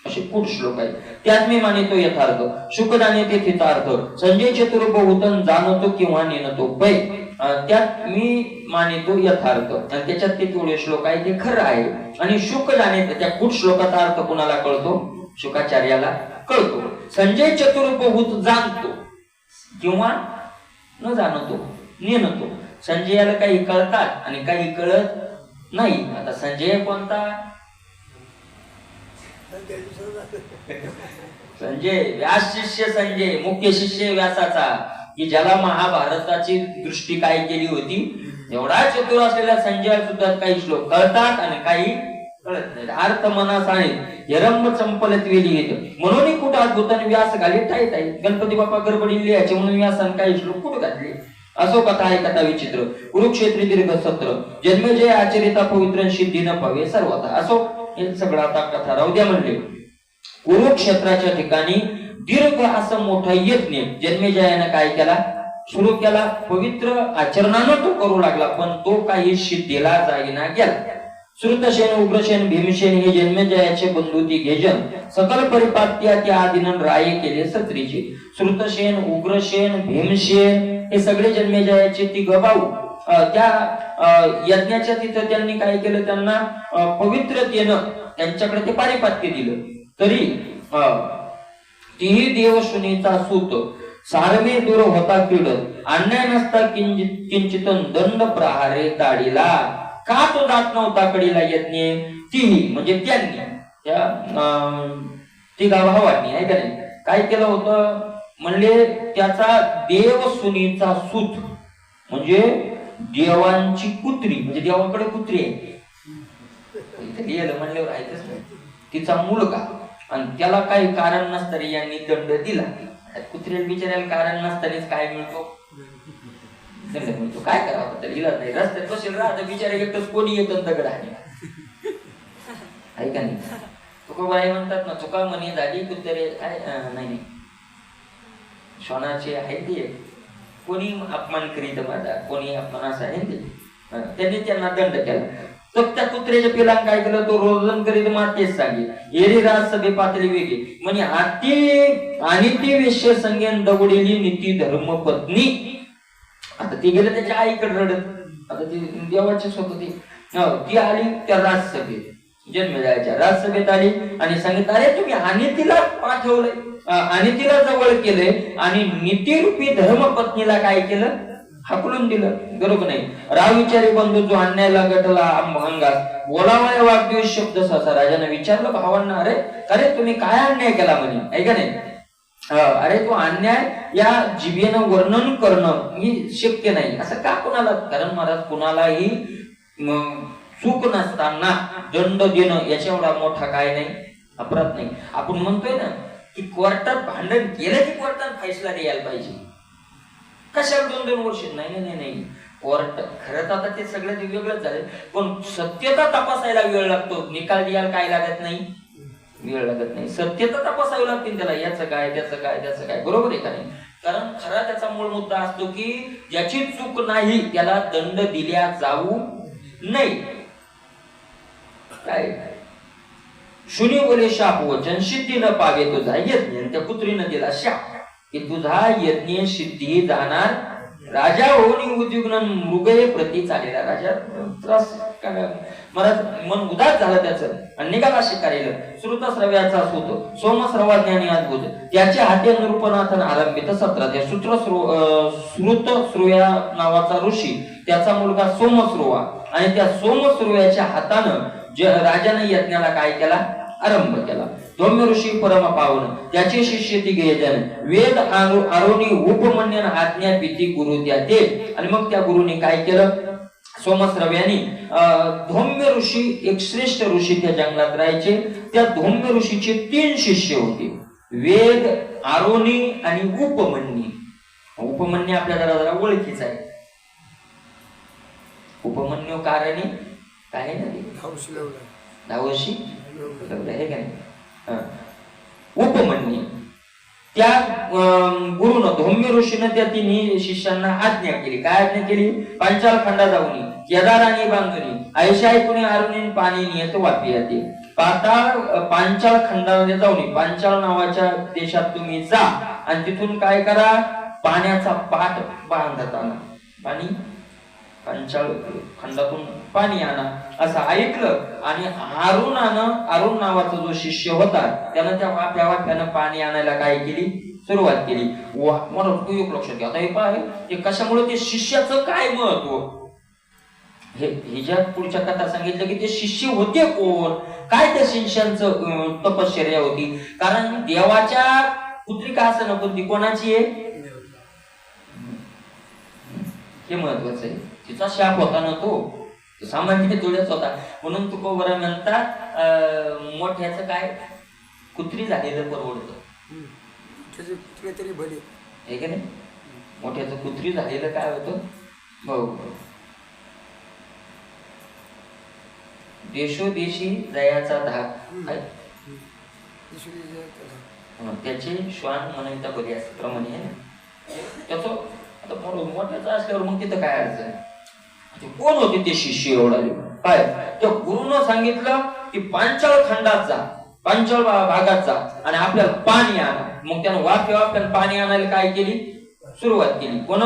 असे कुठ श्लोक आहेत. त्यात मी मानितो यथार्थ, शुकदाने ते थितार्थ, संजय चतुर बहुतन जाणतो किंवा नेनतो पै. त्यात मी मानितो यथार्थ, आणि त्याच्यात ते तेवढे श्लोक आहे ते खरं आहे. आणि शुक जाणे, त्या कुठ श्लोकाचा अर्थ कुणाला कळतो, शुकाचार्याला कळतो. संजय चतुर बहुत जाणतो किंवा न जाणतो, नेनतो. संजयाला काही कळतात आणि काही कळत नाही. आता संजय कोणता, संजय व्यास शिष्य, संजय मुख्य शिष्य व्यासाचा, की ज्याला महाभारताची दृष्टी काय केली होती. एवढा चतुर असलेल्या संजय सुद्धा काही श्लोक कळतात आणि काही कळत नाही. अर्थ मनास आणि यरंब चंपलत वेली, म्हणून कुठं अद्भुताने व्यास घाली टाईत आहे. गणपती बाप्पा गडबडी लिहायचे म्हणून व्यासाने काही श्लोक कुठं घातले. असो कथा आहे कथा विचित्र, कुरुक्षेत्री दीर्घ सत्र, जन्मेजय आचरिता पवित्र सिद्धी न पावे सर्वथा. असो हे सगळं आता कथा राहू द्या. म्हणले कुरुक्षेत्राच्या ठिकाणी दीर्घ असं मोठा यज्ञ जन्मेजयाने काय केला, सुरू केला. पवित्र आचरणानं तो करू लागला, पण तो काही सिद्धीला जाईना गेला. श्रुतसेन उग्रसेन भीमसेन हे जन्मेजयाचे बंधू तिघेजण सकल परिपात्या त्या आदिनं राये केले सत्रीचे. श्रुतसेन उग्रसेन भीमसेन हे सगळे जन्मेजयाचे तिघ भाऊ. त्या यज्ञाच्या तिथं त्यांनी काय केलं, त्यांना पवित्रतेनं त्यांच्याकडे ते पारिपात्य दिलं. तरी तीही देवशुनीचा सूत सारमे दूर होता किडत, अन्याय नसता किंचित दंड प्रहारे दाढीला. का तो जात नव्हता कडीला यज्ञ, तीही म्हणजे त्यांनी, त्या तिघा भावांनी आहे का नाही, काय केलं होतं म्हणले, त्याचा देवसुनीचा सूत म्हणजे देवांची कुत्री, म्हणजे देवाकडे कुत्री आहे लिहिलं म्हणल्यावर आहेच नाही, तिचा मुलगा. आणि त्याला काही कारण नसताना यांनी दंड दिला. कुत्र्याला बिचाऱ्याला कारण नसतानाच काय मिळतो, दंड म्हणतो. काय करावं त्याला इलाज नाही. रस्त्यात बसेल राहतं बिचारे, एकटंच कोणी येतं दगड आहे का नाही. तुकोबाई म्हणतात ना, चुका म्हणे झाली कुत्रे काय नाही श्वानाचे आहे ते, कोणी अपमान करीत माझा, कोणी अपमानास आहे ते. त्यांनी त्यांना दंड केला. तर त्या कुत्र्याच्या पिलांना काय केलं, तो रोजन करीत मला तेच सांगे एरी राज सभे पातळी वेगळी म्हणजे आती आणि ती विषय संज्ञान दगडेली नीती धर्म पत्नी. आता ती गेलं त्याच्या आईकडे रडत. आता ती देवाची स्वतः ती आली त्या राजसभेत, जन्मजायच्या राजसभेत आली आणि सांगितलं, अरे तुम्ही अनितीला पाठवलंय, अनितीला जवळ केलंय आणि नीतिरूपी धर्मपत्नीला काय केलं, हाकलून दिलं. बरोबर नाही. राव विचारी बंधू जो अन्यायला गटला अंगात बोलावाय वागदिवस शब्द सहसा. राजाने विचारलं भावांना, अरे तुम्ही काय अन्याय केला म्हणे, आहे का नाही. अरे तो अन्याय या जिभेनं वर्णन करणं ही शक्य नाही. असं का कोणाला, कारण महाराज कुणालाही चूक नसताना दंड देणं याच्या एवढा मोठा काय नाही, अपराध नाही. आपण म्हणतोय ना की कोर्टात भांडण केलं की कोर्टात फैसला द्यायला पाहिजे. कशाला 2-2 वर्ष, नाही. कोर्ट खरंच आता ते सगळं वेगळंच झालं, पण सत्यता तपासायला वेळ लागतो. निकाल द्यायला काय लागत नाही, वेळ लागत नाही. सत्यता तपासावी लागते त्याला, याचं काय त्याचं काय, बरोबर आहे का नाही. कारण खरा त्याचा मूळ मुद्दा असतो की ज्याची चूक नाही त्याला दंड दिल्या जाऊ नाही. काय शुनी बोले शाप वचन सिद्धी न पावे तुझा यज्ञ. त्या कुत्रीनं दिला शाप की तुझा यज्ञ सिद्धी जाणार. राजा होऊन उद्युग्न मृगये प्रती चालेला. राजा त्रास महाराज मन उदास झालं त्याचं आणि निघाला शिकारीला. श्रुतश्रव्याचा होतो सोमश्रवाज्ञानी अद्भुत त्याच्या हाती नृपनाथन आरंभित 17 श्रुतश्रुया नावाचा ऋषी, त्याचा मुलगा सोमश्रुवा आणि त्या सोमश्रुयाच्या हातानं राजाने यज्ञाला काय केला, आरंभ केला. धौम्य ऋषी परम पावन त्याचे शिष्य ती गेजन वेद आरोनी उपमन्यन आज्ञा पिती गुरु द्या ते. आणि मग त्या गुरुने काय केलं, सोमश्रव्यानी धौम्य ऋषी एक श्रेष्ठ ऋषी त्या जंगलात राहायचे. त्या धौम्य ऋषीचे 3 शिष्य होते, वेद, आरोनी आणि उपमन्यी. उपमन्यू आपल्याला जरा ओळखीचा आहे. उपमन्यू कारणी काय ना धावशी आहे का नाही. उपमन्यू त्या गुरुनं धौम्य ऋषीनं त्या 3 शिष्यांना आज्ञा केली. काय आज्ञा केली, पांचाल खंडा जाऊनी केदारानी बांधुनी ऐशा ऐकून आरुणी पाणी नियत वापी येते. पांचाल खंडामध्ये जाऊन पांचाल नावाच्या देशात तुम्ही जा आणि तिथून काय करा, पाण्याचा पाट बांधत आणा. पाणी पांचाळ खंडातून पाणी आणा असं ऐकलं. आणि अरुण नावाचा जो शिष्य होता त्यानं त्या वाफ्यानं पाणी आणायला काय केली, सुरुवात केली. मला तू एक लक्षात घ्या. आता हे पाय ते कशामुळे, ते शिष्याचं काय महत्व, हे ज्या पुढच्या कथा सांगितलं की ते शिष्य होते कोण, काय त्या शिष्यांचं तपश्चर्या होती. कारण देवाच्या पुत्री का असं नको, ती कोणाची आहे हे महत्वाचं आहे. तिचा शाप होता ना तो सामान्य थोड्याच होता. म्हणून तुकोबरा म्हणतात मोठ्याचं काय कुत्री झालेलं परवडतं, हे का नाही. मोठ्याचं कुत्री झालेलं काय होतं, भाऊ देशोदेशी जयाचा धाक आहे. त्याचे श्वान म्हणता बरी असं प्रमाणे आहे ना. त्याचं आता मोठ्याचं असल्यावर मग तिथं काय अडचण. कोण होते ते शिष्य एवढाले, काय त्या गुरुनं सांगितलं की पांचाळ खंडात जा, पांचाळ भागात जा आणि आपल्याला पाणी आणा. मग त्यानं वाफ्यानं पाणी आणायला काय केली, सुरुवात केली. कोण,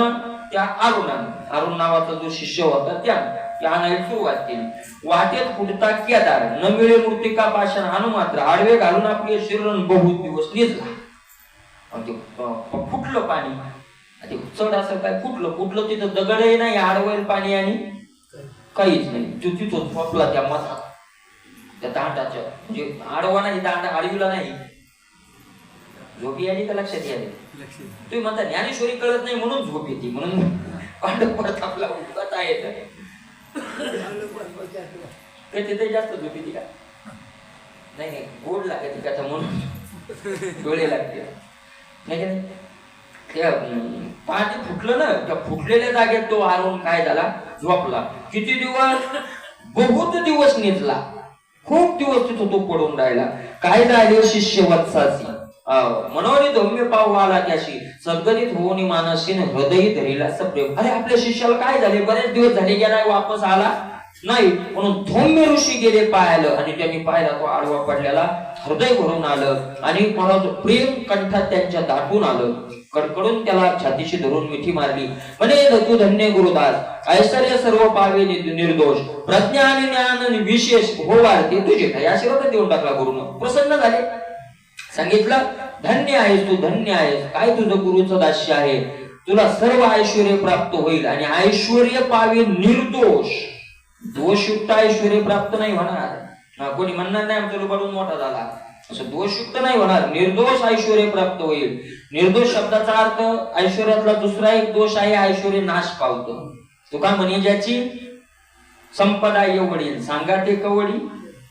त्या अरुण नावाचा जो शिष्य होता त्या आणायला सुरुवात केली. वाटेत फुटता केदार न मिळे मूर्तिका पाषाण आणू मात्र आडवे घालून आपले शरीर बहुत दिवस निजला. फुटलं पाणी, चढ असं काय फुटलं तिथं दगडही नाही, आडवं पाणी आणि काहीच नाही. तिथून फपला त्या मधात, त्या दांडाच्या, म्हणजे आडवा नाही, दांडा आडवीला नाही. झोपी आली का लक्षात आली. तुम्ही म्हणता ज्ञानेश्वरी कळत नाही म्हणून झोप येते, म्हणून पांडव परत आपला कथा येत तिथे जास्त झोप येते का नाही, गोड लागते कथा म्हणून डोळे लागते नाही. पाणी फुटलं ना, त्या फुटलेल्या जागेत तो आरून काय झाला, झोपला. किती दिवस, बहुत दिवस निजला, खूप दिवस तिथं तो पडून राहिला. काय झाले शिष्य वत्सासी मनोनी धौम्य पाव आला त्याशी सद्गदित होऊन मानसीन हृदय धरीला सप्रेम. अरे आपल्या शिष्याला काय झाले, बरेच दिवस झाले गेला, वापस आला नाही, म्हणून धौम्य ऋषी गेले पाहायला आणि त्यांनी पाहिला तो आडवा पडलेला, हृदय भरून आलं आणि महाराज प्रेम कंठात त्यांच्या दाटून आलं. कडकडून त्याला छातीशी धरून मिठी मारली. म्हणे तू धन्य गुरुदास, ऐश्वर्य सर्व पावे निर्दोष, प्रज्ञा आणि ज्ञान विशेष हो वाढते तुझे काय. आशीर्वाद देऊन टाकला गुरुनं, प्रसन्न झाले. सांगितलं धन्य आहेस तू, धन्य आहेस, काय तुझं गुरुचं दास्य आहे, तुला सर्व ऐश्वर्य प्राप्त होईल आणि ऐश्वर्य पावे निर्दोष. दोषयुक्त ऐश्वर्य प्राप्त नाही होणार. कोणी म्हणणार नाही आमचा लुबाडून मोठा झाला, असं दोषयुक्त नाही होणार. निर्दोष ऐश्वर्य प्राप्त होईल. निर्दोष शब्दाचा अर्थ ऐश्वर्यातला दुसरा एक दोष आहे, ऐश्वर्य नाश पावतं. तुका म्हणे ज्याची संपदा एवढी सांगा ते कवडी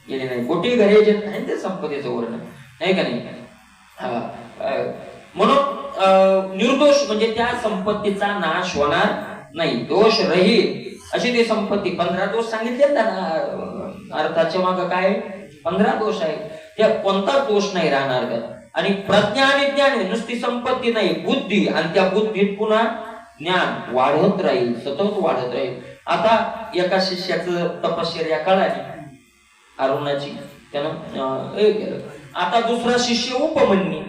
गेले नाही, कोटी घरे जे नाही ते संपदेचं वर्णन नाही का नाही. म्हणून निर्दोष म्हणजे त्या संपत्तीचा नाश होणार नाही, दोष रहित अशी ती संपत्ती. 15 दोष सांगितले ना अर्थाच्या माग काय 15 दोष आहे, त्या कोणता दोष नाही राहणार त्यात. आणि प्रज्ञा आणि ज्ञान नुसती संपत्ती नाही, बुद्धी, आणि त्या बुद्धीत पुन्हा ज्ञान वाढत राहील, सतत वाढत राहील. आता एका शिष्याचं तपश्चर्या कळाली अरुणाची, त्यानं हे केलं. आता दुसरा शिष्य उपमन्यू,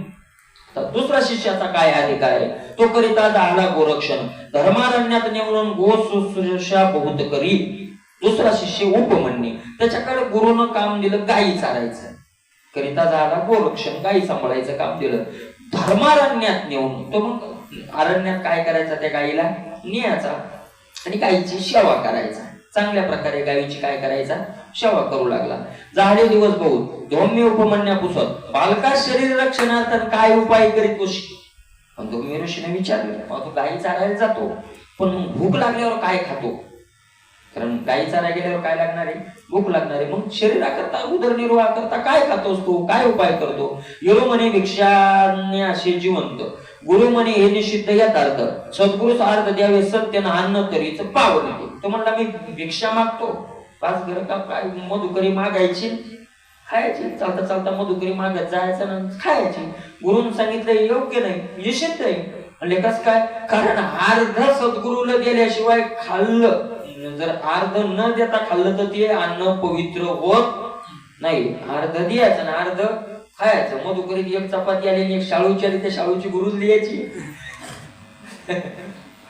दुसरा शिष्याचा काय अधिकार आहे, तो करिता झाला गोरक्षण, धर्मारण्यात नेऊन गोशुश्रूषा बहुत करी. दुसरा शिष्य उपमन्यू, त्याच्याकडे गुरुनं काम दिलं गायी चारायचं, करिता झाला गोरक्षण, गायी सांभाळायचं काम दिलं. धर्मारण्यात नेऊन तो मग अरण्यात काय करायचा, त्या गायीला न्यायचा आणि गायीची सेवा करायचा. चांगल्या प्रकारे गायीची काय करायचा, सेवा करू लागला. झाले दिवस बहुत धौम्य उपमन्या पुसत, बालका शरीर रक्षणार्थ काय उपाय करीत होशी. पण धौम्य ऋषीने विचारलं, तो गायी चारायला जातो, पण भूक लागल्यावर काय खातो, कारण गायी चारायला गेल्यावर काय लागणार आहे, भूक लागणार आहे. मग शरीराकरता उदरनिर्वाह करता काय खातोस तू, काय उपाय करतो. येरो म्हणे भिक्षाने असे जिवंत, गुरु म्हणे हे निषिद्ध यथार्थ, सद्गुरुस अर्थ द्यावे सत्य ना अन्न तरीच पावन. तो म्हणला मी भिक्षा मागतो, 5 घर का काय मधुकरी मागायची, खायची, चालता चालता मधुकरी मागत जायचं ना खायची. गुरुन सांगितलं योग्य नाही, निषिद्ध आहे. म्हणजे कस काय, कारण अर्ध सद्गुरूला दिल्याशिवाय खाल्लं, जर अर्ध न देता खाल्लं तर ते अन्न पवित्र होत नाही. अर्ध द्यायचं ना अर्ध खायचं. मधुकरीत एक चपाती आली, एक शाळूची आली, त्या शाळूची गुरुच लिहायची.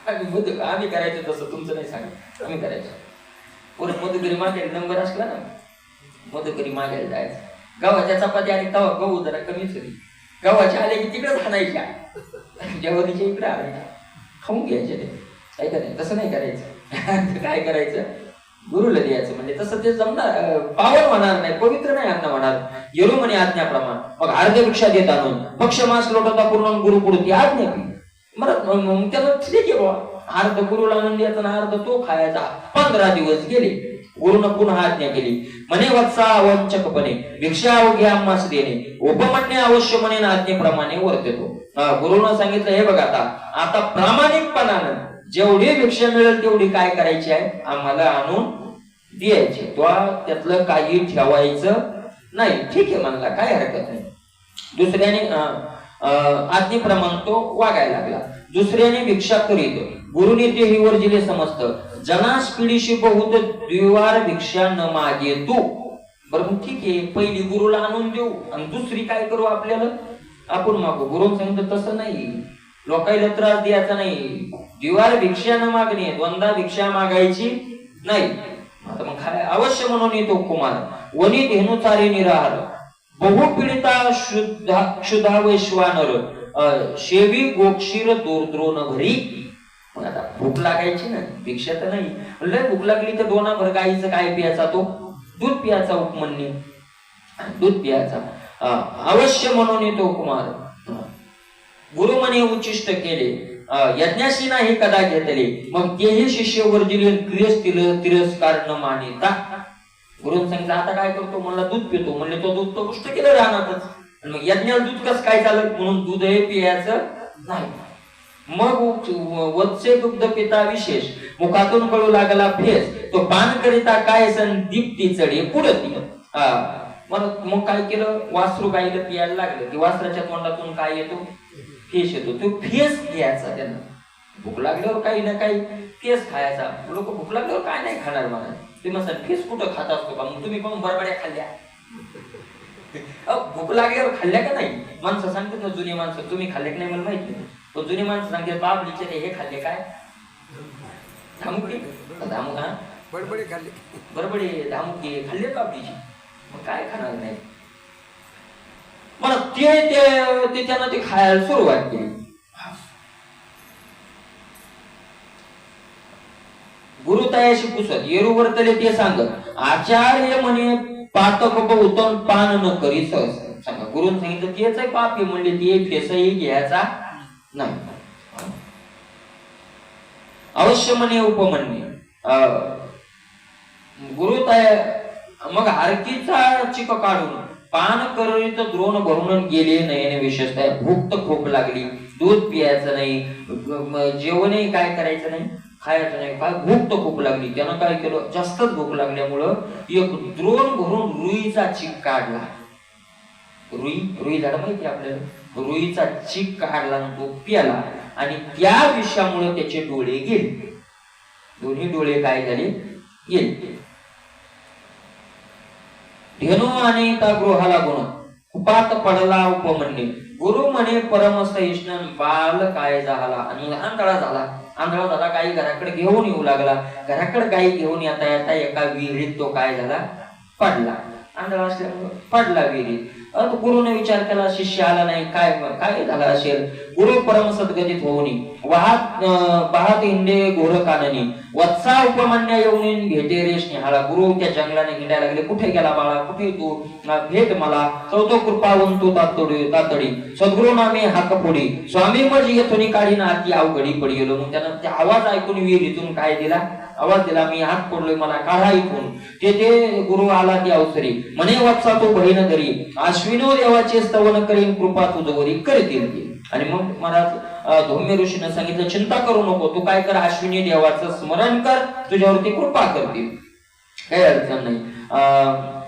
आम्ही करायचं तसं, तुमचं नाही सांग, आम्ही करायचं. परत मधुकरी मागायला नंबर असला ना, मधुकरी मागायला जायचं. गव्हाच्या चपाती आली तेव्हा गहू जरा कमीच होती, गव्हाच्या आले की तिकडेच खाणायच्या, जेवणीच्या इकडे आणायच्या, खाऊन घ्यायचे ते. काय करायचं, तसं नाही करायचं. काय करायचं, गुरुला द्यायचं. म्हणजे तसं ते जमणार, पावन होणार नाही, पवित्र नाही अन्न होणार. येरो म्हणे आज्ञाप्रमाण, मग अर्ध भिक्षा देत आणून पक्ष मास लोटवता पूर्ण गुरु पुढे आज्ञा की मग त्याला ठीक आहे बाबा, अर्ध गुरुला आणून द्यायचा ना अर्ध तो खायचा. 15 दिवस गेले, गुरुनं पुन्हा आज्ञा केली. म्हणे वत्सा वंचकपणे भिक्षा अवघ्या आम्हास देणे, उपमन्य अवश्य म्हणे आज्ञेप्रमाणे वर्ततो. गुरुनं सांगितलं हे बघा, आता प्रामाणिकपणानं जेवढी भिक्षा मिळेल तेवढी काय करायची आहे, आम्हाला आणून द्यायची, त्यातलं काही ठेवायचं नाही. ठीक आहे म्हणला, काय हरकत नाही. दुसऱ्याने आज्ञेप्रमाणे तो वागायला लागला. दुसऱ्याने भिक्षा करीत गुरुने ते ही वर्जिले समजत, जनास पिढीशी बहुत द्विवार भिक्षा न मागे तू. बरं ठीक आहे, पहिली गुरुला आणून देऊ आणि दुसरी काय करू आपल्याला, आपण मागू. गुरु सांगितलं तसं नाही, लोकांना त्रास द्यायचा नाही. द्विवार भिक्षा न मागणे, द्वंदा भिक्षा मागायची नाही. आता मग काय अवश्य म्हणून येतो कुमार, वनी धेनुचारी निराहार, बहुपीडिता क्षुधा वैश्वानर, शेवी गोक्षीर दोरद्रोण भरी. मग आता भूक लागायची ना, भिक्षा तर नाही, लय भूक लागली तर 2 भर गाईचं काय पियाचा, तो दूध पियाचा. उपमन्यू दूध पियाचा. अवश्य म्हणून येतो कुमार, गुरु म्हणे उच्चिष्ट केले, यज्ञाशी नाही कदा घेतले, मग तेही शिष्य वर्जिले क्रियस तिरस्कार न मानिता. गुरुन सांगितलं आता काय करतो, म्हणला दूध पितो. म्हणले तो दूध तो पुष्ट केलं राहणारच, मग यज्ञाला दूध कसं काय चालत, म्हणून दूध हे पियाचं नाही. मग वत्से दुग्ध पिता विशेष, मुखातून कळू लागला फेस, तो पान करिता काय सण दीप्ती चढे पुढती. मग काय केलं, वासरू गाईला पियायला लागलं की वासराच्या तोंडातून काय येतो, फेस येतो. तो फेस घ्यायचा त्यांना. भूक लागल्यावर काही ना काही फेस खायचा. लोक भूक लागल्यावर काय नाही खाणार म्हणा. तुम्ही म्हणतात फेस कुठं खात असतो का, मग तुम्ही पण बरबड्या खाल्ल्या. भूक लागल्यावर खाल्ल्या का नाही. माणसं सांगतात ना, जुनी माणसं, तुम्ही खाल्ले की नाही मला माहित नाही, पण जुनी माणसं सांगतात बाबलीचे हे खाल्ले काय, धामुकी हा बडबडे खाल्ले, बडबडे धामुकी खाल्ले बाबलीची, मग काय खाणार नाही. मला ते त्यांना ते खायला सुरुवात केली. गुरु तयाशी पुसत येरू वर्तले ते सांगत, आचार्य म्हणे पातक बहुतन पान न करी सहज. सांगा, गुरुने सांगितलं तेच आहे पाप आहे, म्हणले ते फेसही घ्यायचा नाही. अवश्य म्हणे उपमन्य. गुरु मग हारकीचा चिक काढून पान करीत द्रोण भरून गेले नयन विशेषतः. भूक तर खूप लागली, दूध पियायचं नाही, जेवणही काय करायचं नाही, खायचं नाही, काय भूक तर खूप लागली. त्यानं काय केलं, जास्तच भूक लागल्यामुळं एक द्रोण भरून रुईचा चीक काढला. रुई झाड माहिती आपल्याला, रुईचा चीक काढला, तो प्याला आणि त्या विषामुळे त्याचे डोळे गेले. दोन्ही डोळे काय झाले, गेले. धेनु आणि त्या गृहाला गुण उपात पडला उपमन्य. गुरु म्हणे परम सहिष्ण बाल काय झाला आणि आंधळा झाला. काही घराकडे घेऊन येऊ लागला. घराकडे गाई घेऊन येता येता एका विहिरीत तो काय झाला, पडला. आंधळा असल्यामुळे पडला विहिरीत. गुरुने विचार केला, शिष्य आला नाही, काय झाला असेल. गुरु परम सद्गतीत होऊनी पाहत हिंडे घोर काननी. वत्सा उपमान्य येऊन भेटे रे स्नेहाला. गुरु त्या जंगलाने हिंडायला लागले. कुठे गेला बाळा, कुठे तू, भेट मला. चौथो कृपावंतू तातडी सद्गुरु नामे हाक फोडी. स्वामी मज येथून काढीना हाती अवघडी पडी गेलो. मग त्यानं ते आवाज ऐकून विहिरीतून काय दिला, आवाज दिला, मी हात पडलोय, मला काढा इथून. ते गुरु आला ती अवसरी. म्हणे वत्सा तो बहीण धरी, अश्विनो देवाचे स्तवन करीन, कृपा तुझवरी करतील. आणि मग महाराज धौम्य ऋषीने सांगितलं, चिंता करू नको, तू काय कर, अश्विनी देवाचं स्मरण कर, तुझ्यावरती कृपा करतील, काही अडचण नाही.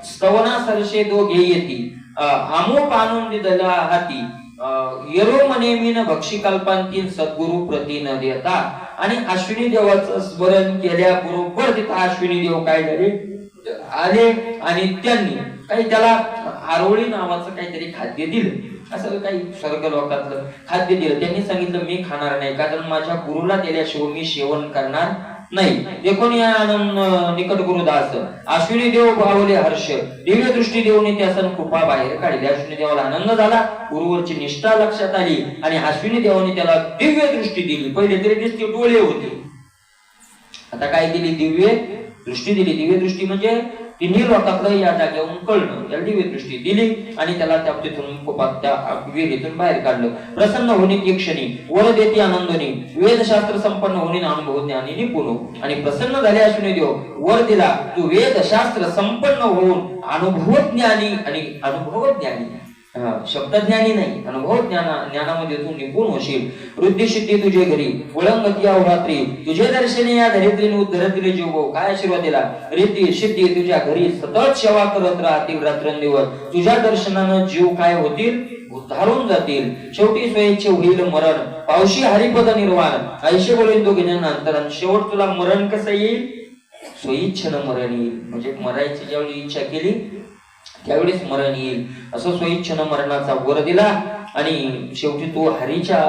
स्तवना सरसे दोघे येती, आमो पानून दिला हाती. येरो म्हणे मीन भक्षी कल्पांतील सद्गुरु प्रति न देता. आणि अश्विनी देवाचं स्मरण केल्याबरोबर तिथं अश्विनी देव काय झाले, आले आणि त्यांनी काही त्याला आरोळी नावाचं काहीतरी खाद्य दिलं. असं काही स्वर्ग लोकातलं खाद्य दिलं. त्यांनी सांगितलं, मी खाणार नाही, कारण माझ्या गुरुला दिल्याशिवाय मी सेवन करणार नाही. देखून या निकट गुरुदास अश्विनी देव भावले हर्ष. दिव्य दृष्टी देऊन त्यासन कृपा बाहेर काढली. अश्विनी देवाला आनंद झाला, गुरुवरची निष्ठा लक्षात आली आणि अश्विनी देवाने त्याला दिव्य दृष्टी दिली. पहिले तरी नुसते डोळे होते, आता काय दिली, दिव्य दृष्टी दिली. दिव्य दृष्टी म्हणजे तिन्ही लोकातलं या जागेवरून कळणं, याला दिव्य दृष्टी दिली आणि त्याला त्या विहिरीतून बाहेर काढलं. प्रसन्न होणे ती क्षणी, वर देते आनंदनी, वेदशास्त्र संपन्न होणे अनुभव ज्ञानी निपुण. आणि प्रसन्न झाले अश्विनी देव, वर दिला, तू वेदशास्त्र संपन्न होऊन अनुभव ज्ञानी. आणि अनुभव ज्ञानी, शब्दज्ञानी नाही, अनुभव ज्ञानामध्ये तू निपुण होशील. वृद्धी सिद्धी तुझे घरी, वळंगती अवरात्री, तुझे दर्शने या धरित्रीने उद्धरतील जीव. काय आशीर्वाद दिला, रिद्धी सिद्धी तुझ्या घरी सतत सेवा करत राहतील रात्रंदिवस. तुझ्या दर्शनानं जीव काय होतील, उद्धारून जातील. शेवटी स्वयंचे होईल मरण, पावशी हरिपद निर्वाण. ऐशे बोलून तो घेण्यान अंतरण. शेवट तुला मरण कसं येईल, स्वइच्छेनं मरण येईल. म्हणजे मरायची ज्यावेळी इच्छा केली त्यावेळेस मरण येईल. असं स्वइच्छेनं मरणाचा वर दिला आणि शेवटी तू हरीच्या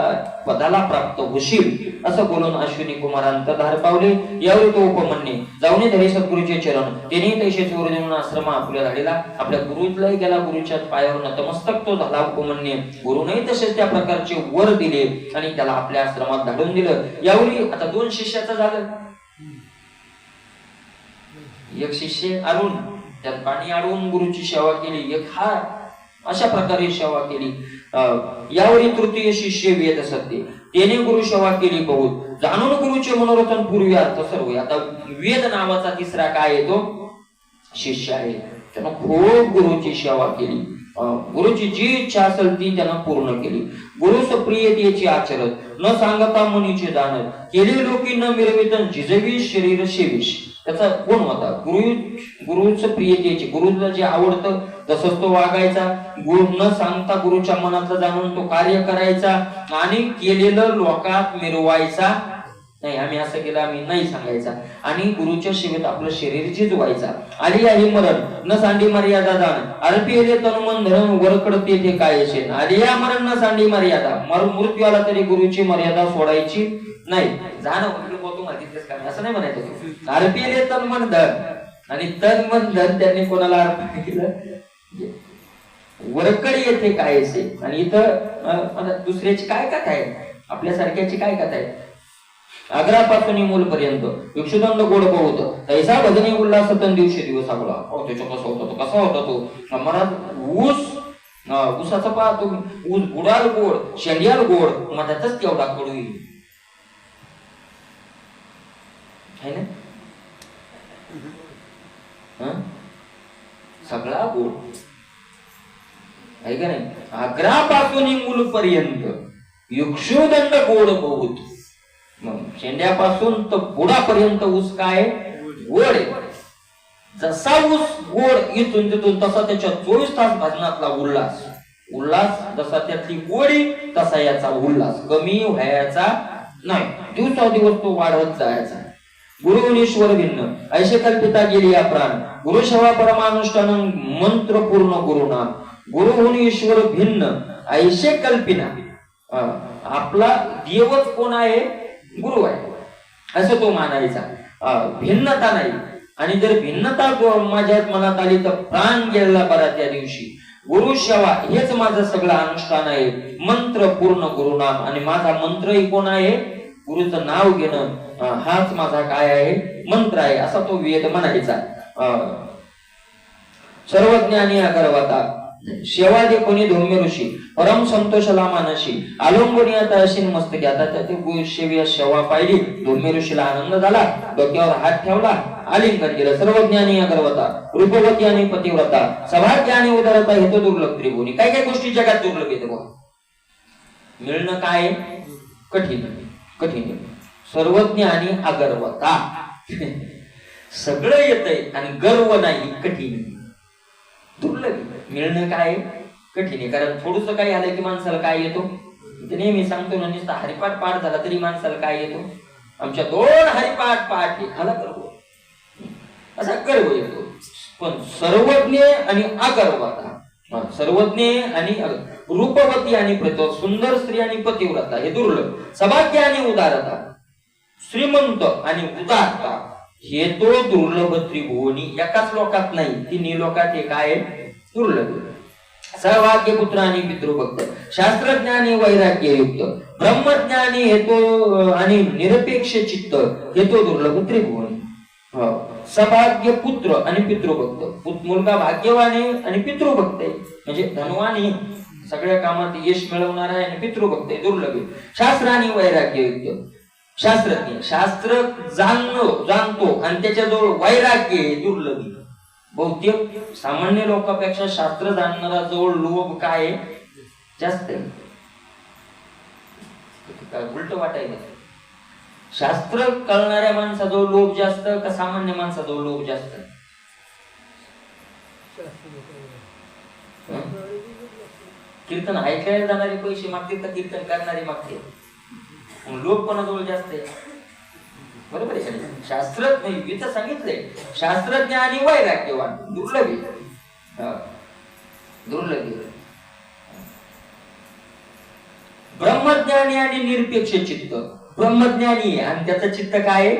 पदाला प्राप्त होशील, असं बोलून अश्विनी कुमारांत धार पावले. यावेळी तो उपमन्य जाऊन धरे सद्गुरूचे चरण. त्यांनी तैसे चोर देऊन आश्रम आपल्या झालेला, आपल्या गुरुलाही गेला, गुरुच्या पायावर नतमस्तक तो झाला उपमन्य. गुरुने तसेच त्या प्रकारचे वर दिले आणि त्याला आपल्या आश्रमात धाडून दिलं. यावेळी आता दोन शिष्याचं झालं. एक शिष्य अरुण, त्यात पाणी अडवून गुरुची सेवा केली, एक हा अशा प्रकारे सेवा केली. यावेळी तृतीय शिष्य वेद सत्य, त्याने गुरु सेवा केली बहुत. जाणून गुरुचे मनोरथन पूर्वी अर्थ सर्व. आता वेद नावाचा तिसरा काय येतो, शिष्य आहे, त्यानं खूप गुरुची सेवा केली. गुरुची जी इच्छा असेल ती त्यानं पूर्ण केली. गुरुस प्रियतेची आचरत न सांगता मनीचे दानत केली लोकी न मिरवित जिजवी शरीर शेविष. त्याचा गुण होता गुरुच प्रियतेची, गुरुला जे आवडतं तसंच तो वागायचा. गुरु न सांगता गुरुच्या मनातलं जाणून तो कार्य करायचा आणि केलेलं लोकात मिरवायचा नाही. आम्ही असं केलं आम्ही नाही सांगायचा आणि गुरुच्या सेवेत आपलं शरीर झिजवायचा. आली आहे मरण न सांडी मर्यादा दान अर्पिले तनुमन धरण वरकडते ते काय असेल. आली या मरण न सांडी मर्यादा, मृत्यू आला तरी गुरुची मर्यादा सोडायची नाही. जाणं असं नाही म्हणायचं. अर्पिले तनुमन धन आणि तन मन धन त्यांनी कोणाला अर्पण केलं, वरकड येथे काय असेल. आणि इथं दुसऱ्याची काय कथा आहे, आपल्यासारख्याची काय कथा आहे. आग्रापासून मूलपर्यंत भिक्षुदंड गोड बहुत तैसा भजनी उल्हास तन दिवशी दिवस आगला. त्याच्या कसा होता तो महाराज. ऊसाचा पहा तुम्ही, ऊस गुडाल गोड शेंडियाल गोड मधातच तेवढा कडू येईल है ना. सगळा गोड आहे का नाही. आग्रापासून मूलपर्यंत भिक्षुदंड गोड बहुत. शेंड्यापासून तर बुडापर्यंत ऊस काय गोड आहे. जसा ऊस गोड इथून तिथून तसा त्याच्या 24 तास भजनातला उल्हास जसा त्यातली गोडी तसा याचा उल्हास कमी व्हायचा नाही. दिवसादिवस तो वाढत जायचा. गुरुनीश्वर भिन्न ऐशे कल्पिता गेली या प्राण गुरुसेवा परमानुष्ठान मंत्र पूर्ण गुरुनाम. गुरुहुन ईश्वर भिन्न ऐशे कल्पिना. आपला देवच कोण आहे, गुरु आहे असं तो मानायचा. भिन्नता नाही. आणि जर भिन्नता माझ्या मनात आली तर प्राण गेला बरा त्या दिवशी. गुरु सेवा हेच माझं सगळं अनुष्ठान आहे. मंत्र पूर्ण गुरुनाम आणि माझा मंत्रही कोण आहे, गुरुचं नाव घेणं हाच माझा काय आहे, मंत्र आहे असा तो वेद म्हणायचा. सर्वज्ञानी अगरवता सेवा दे कोणी धौम्य ऋषी परम संतोषला मानशी आलोंबनियात अशीन मस्तकी. आता ते सेवा पाहिली, धौम्य ऋषीला आनंद झाला, डोक्यावर हात ठेवला, आलिंगन केलं. सर्वज्ञानी अगरवता रूपवती आणि पतिव्रता सभाग्य आणि उदारता हे तो दुर्लभ त्रिभुवनी. काय काय गोष्टी जगात दुर्लभ येते बघा. मिळणं काय कठीण. सर्वज्ञ आणि अगरवता सगळं येतंय आणि गर्व नाही, कठीण दुर्लभ. मिळणं काय कठीण आहे. कारण थोडस काही आलं की माणसाला काय येतो, नेहमी सांगतो ना, नुसता हरिपाठ पाठ झाला तरी माणसाला काय येतो, आमच्या 2 हरिपाठ पाठ आला गर्व, असा गर्व येतो. पण सर्वज्ञ आणि अगर्वता, सर्वज्ञ आणि रूपवती आणि सुंदर स्त्री आणि पतिव्रता हे दुर्लभ. सभाग्य आणि उदारता, श्रीमंत आणि उदारता हे तो दुर्लभ त्रिभुवनी. एकाच लोकात नाही, 3 लोकात हे काय दुर्लभ. सहभाग्य पुत्र आणि पितृभक्त शास्त्रज्ञानी वैराग्ययुक्त ब्रह्मज्ञानी हे तो आणि निरपेक्ष चित्त हे तो दुर्लभ त्रिभुवनी. सभाग्य पुत्र आणि पितृभक्त, मुलगा भाग्यवान आहे आणि पितृभक्त आहे म्हणजे धनवान, सगळ्या कामात यश मिळवणार आहे आणि पितृभक्त आहे, दुर्लभ. शास्त्र आणि वैराग्ययुक्त, शास्त्रज्ञ शास्त्र जाणतो आणि त्याच्याजवळ वैराग्य आहे, दुर्लभ. बहुतेक सामान्य लोकांपेक्षा शास्त्र जाणणारा जवळ लोभ काय जास्त आहे. उलट वाटायला, शास्त्र कळणाऱ्या माणसाजवळ लोभ जास्त का सामान्य माणसाजवळ लोभ जास्त? कीर्तन ऐकायला जाणारे पैसे मागतील का कीर्तन करणारे मागतील? लोभ कोणाजवळ जास्त आहे? बरोबर आहे. शास्त्रज्ञ इथं सांगितलंय शास्त्रज्ञ आणि वैराग्यवान, दुर्लभ. ब्रह्मज्ञानी आणि निरपेक्ष चित्त, ब्रह्मज्ञानी आणि त्याचं चित्त काय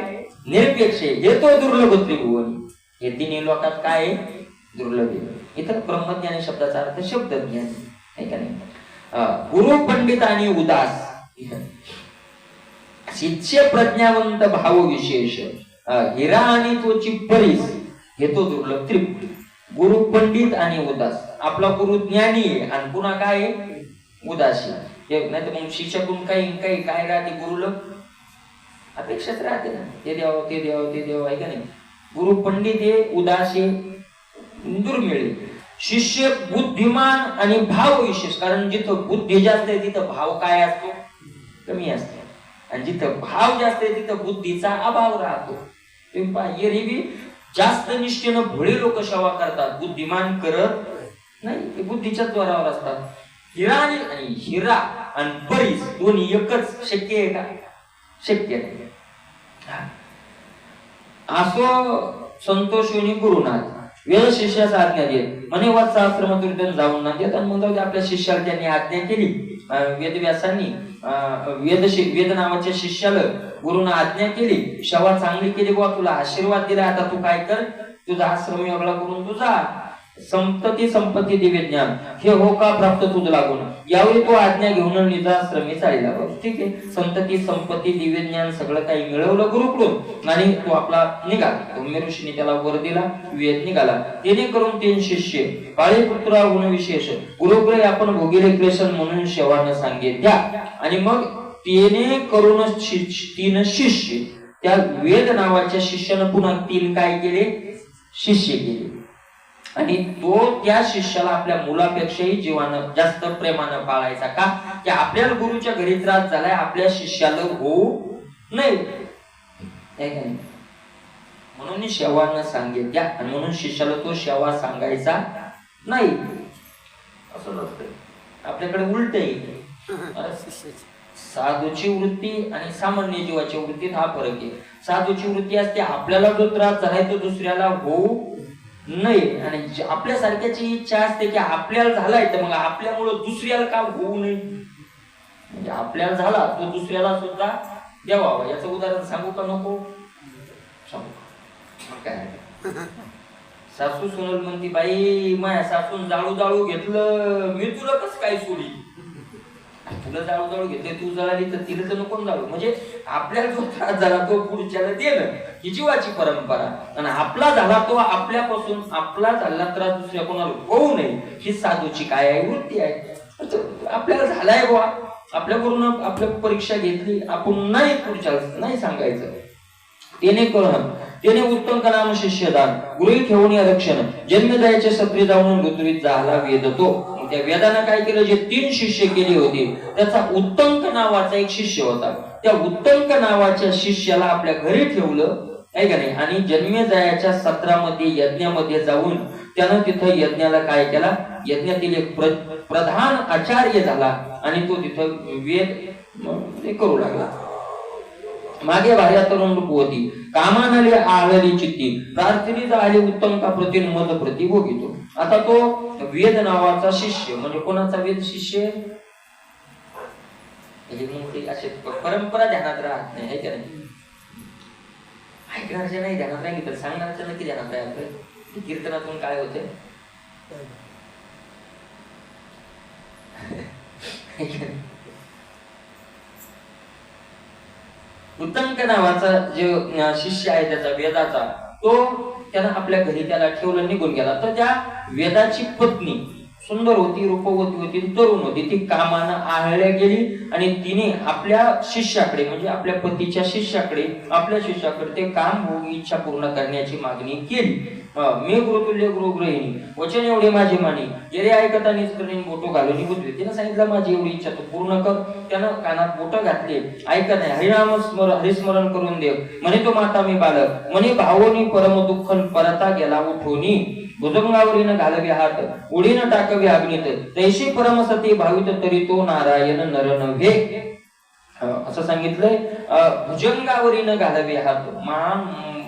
निरपेक्ष, हे तो दुर्लभ त्रिभुवनी. हे 3 लोकात काय दुर्लभ. इथं ब्रह्मज्ञानी शब्दाचा अर्थ शब्दज्ञानी आहे का नाही. गुरु पंडित आणि उदास, शिष्य प्रज्ञावंत भाव विशेष, हिरा आणि तोची परीस हे तो दुर्लभ त्रिभुवनी. गुरु पंडित आणि उदास, आपला गुरु ज्ञानी आणि पुन्हा काय उदासी. नाही तर मग शिक्षकून काही काय राहते, गुरुला अपेक्षाच राहते ना, ते द्यावं आहे का नाही. गुरु पंडित हे उदासी दुर्मिळ. शिष्य बुद्धिमान आणि भाव विशेष, कारण जिथं बुद्धी जास्त आहे तिथं भाव काय असतो, कमी असतो, आणि जिथं भाव जास्त आहे तिथं बुद्धीचा अभाव राहतो. तुम्ही पहा, एरवी जास्त निष्ठेनं भोळे लोक सेवा करतात, बुद्धिमान करत नाही, ते बुद्धीच्या द्वारावर असतात. हिरा आणि बरीच दोन्ही एकच शक्य आहे का? शक्य नाही. असो संतोषिनी गुरुनाथ वेद शिष्यास आज्ञा देत म्हणे, वाचा आश्रमातून जाऊन ना देत, आणि मग आपल्या शिष्याला त्यांनी आज्ञा केली. वेदव्यासांनी वेद नावाच्या शिष्याला गुरुना आज्ञा केली, सेवा चांगली केली बुवा, तुला आशीर्वाद दिला, आता तू काय कर, तुझा आश्रम वेगळा करून तुझा संतती संपत्ती दिव्य ज्ञान हे हो का प्राप्त तुझ लागून. यावेळी तो आज्ञा घेऊन निजाश्रमी चालला. ठीक आहे, संतती संपत्ती दिव्य ज्ञान सगळं काही मिळवलं गुरुकडून, आणि तो आपला निघाला. ऋषीने त्याला वर दिला, वेद निघाला. त्याने करून 3 शिष्य पाळी पुत्रा गुण विशेष गुरुग्रह आपण भोगिले क्लेशन म्हणून सेवानं सांगे द्या. आणि मग त्याने करून 3 शिष्य त्या वेद नावाच्या शिष्यानं पुन्हा 3 काय केले, शिष्य केले. आणि तो त्या शिष्याला आपल्या मुलापेक्षाही जीवानं जास्त प्रेमानं पाळायचा. का? की आपल्याला गुरुच्या घरी त्रास झालाय, आपल्या शिष्याला होऊ नाही, म्हणून सेवानं सांगेल द्या, आणि म्हणून शिष्याला तो सेवा सांगायचा नाही. असं नसतं, आपल्याकडे उलट आहे. साधूची वृत्ती आणि सामान्य जीवाची वृत्तीत हा फरक आहे. साधूची वृत्ती असते आपल्याला जो त्रास झालाय तो दुसऱ्याला होऊ नाही, आणि आपल्यासारख्याची इच्छा असते की आपल्याला झालाय तर मग आपल्यामुळं दुसऱ्याला का होऊ नये, म्हणजे आपल्याला झाला तो दुसऱ्याला सुद्धा द्यावा. याचं उदाहरण सांगू का नको? सांगू. काय सासू सुनल म्हणती, बाई माझ्या सासून जाळू जाळू घेतलं, मी तुला कसं काय सोडी, तुला जाळू जाळू घेतले, तू जळाली तर तिला तर नको जाळू. म्हणजे आपल्याला जो त्रास झाला तो पुढच्याला देणं ही जीवाची परंपरा, आणि आपला झाला तो आपल्यापासून, आपला झाला त्रास दुसऱ्या कोणाला होऊ नये ही साधूची काय आहे, वृत्ती आहे. आपल्याला झालाय बुवा, आपल्या गुरुनं आपल्या परीक्षा घेतली, आपण नाही पुढच्या नाही सांगायचं. त्याने उत्तम कलाम शिष्यदान गृही ठेवून रक्षण जन्मदायाचे सत्री जाऊन गुतवीत झाला वेद तो. त्या वेदानं काय केलं, जे 3 शिष्य केले होते त्याचा उत्तंक नावाचा एक शिष्य होता, त्या उत्तंक नावाच्या शिष्याला आपल्या घरी ठेवलं आहे का नाही, आणि जन्मदायाच्या सत्रामध्ये यज्ञामध्ये जाऊन त्यानं तिथं यज्ञाला काय केला, यज्ञातील एक प्रधान आचार्य झाला, आणि तो तिथं वेद करू लागला. मागे भार्या तरुण रूप होती, कामानाले आळली चित्ती, प्रार्थनी झाली उत्तम का प्रति मत प्रति भोगितो. आता तो वेद नावाचा शिष्य, म्हणजे कोणाचा वेद शिष्य, असे परंपरा ध्यानात राहत नाही, आहे का नाही? ऐकणारच्या नाही ध्यानात राहिली तर सांगणारच्या नक्की ध्यानात राहिलं. कीर्तनातून काय होते, उत्तंक नावाचा जो शिष्य आहे त्याचा वेदाचा, तो त्यानं आपल्या घरी त्याला ठेवलं, निघून गेला. तर त्या वेदाची पत्नी सुंदर होती, रूपवती होती, तरुण होती, ती कामानं आहळल्या गेली, आणि तिने आपल्या शिष्याकडे, म्हणजे आपल्या पतीच्या शिष्याकडे, आपल्या शिष्याकडे ते काम भोग इच्छा पूर्ण करण्याची मागणी केली. मी गुरुतुल्य गुरुग्रहिणी वचन एवढे माझे मानी, जरी ऐकता निष्कर्णी बोटो घालून बुद्धी. तिने सांगितलं माझी एवढी इच्छा तू पूर्ण कर. त्यानं कानात बोट घातले, ऐकत नाही, हरिस्मरण करून देव म्हणे, तो माता मी बालक म्हणे, भावोनी परम दुःख परता गेला उठोनी, भुजंगावरीनं घालवे हात उडीनं टाकवे अग्नीत, तैशी परम सती भावित तरी तो नारायण नर नव्हे. असं सांगितलंय. भुजंगावरीनं घालवे हात,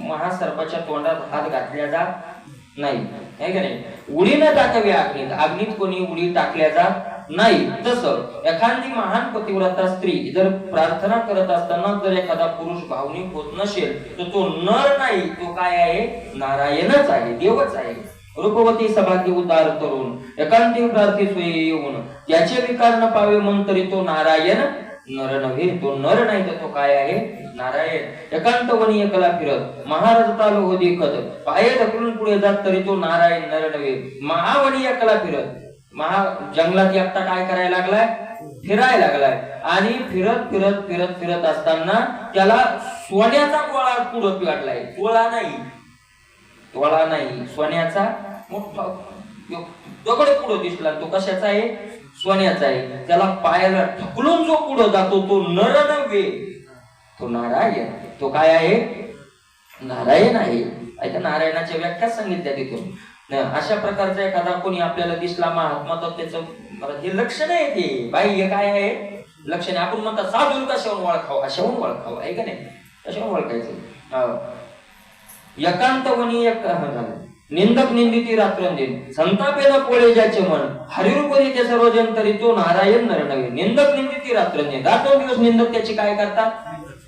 महासर्पाच्या तोंडात हात घातल्या जात नाही, आहे का नाही? उडीनं टाकवे अग्नीत, अग्नीत कोणी उडी टाकल्या जात नाही. तसं एखादी महान पतिव्रता स्त्री जर प्रार्थना करत असताना जर एखादा पुरुष भावनिक होत नसेल तर तो नर नाही, तो काय आहे, नारायणच आहे, देवच आहे. रूपवती सभागी उदार तरुण एकांती प्रार्थी सोयी येऊन त्याचे विकार न पावे मन तरी तो नारायण नर नव्हे. तो नर नाही तर तो काय आहे, नारायण. एकांत वनी एकला फिरत महाराज तालो हो देखत, पाय ढकलून पुढे जात तरी तो नारायण नर नव्हे. महावनी एकला फिरत, महा जंगलात एकटा काय करायला लागलाय, फिरायला लागलाय, आणि फिरत फिरत फिरत फिरत असताना त्याला सोन्याचा गोळा पुढे पेटलाय. गोळा नाही, सोन्याचा मोठा दगड पुढं दिसला, तो कशाचा आहे? सोन्याचा आहे. त्याला पायाला ढकलून जो पुढं जातो तो नर नव्हे, तो नारायण. तो काय आहे? नारायण आहे. त्या नारायणाच्या व्याख्या सांगितल्या तिथून. अशा प्रकारचा एखादा कोणी आपल्याला दिसला महात्मा, तर त्याचं हे लक्षण आहे, ते बाई हे काय आहे लक्षण. आपण म्हणतात साधू कशावरून ओळखाव, अशावरून ओळखावं आहे का नाही, कशावरून ओळखायचं. एकांत वनी एक निंदक निंदिती रात्रंदिन, संतापेन पोळे ज्याचे मन, हरिरूपरी ते सर्वजन तरी तो नारायण नर नव्हे. निंदक निंदिती रात्रंदिन, रात्रंदिवस निंदक त्याची काय करतात?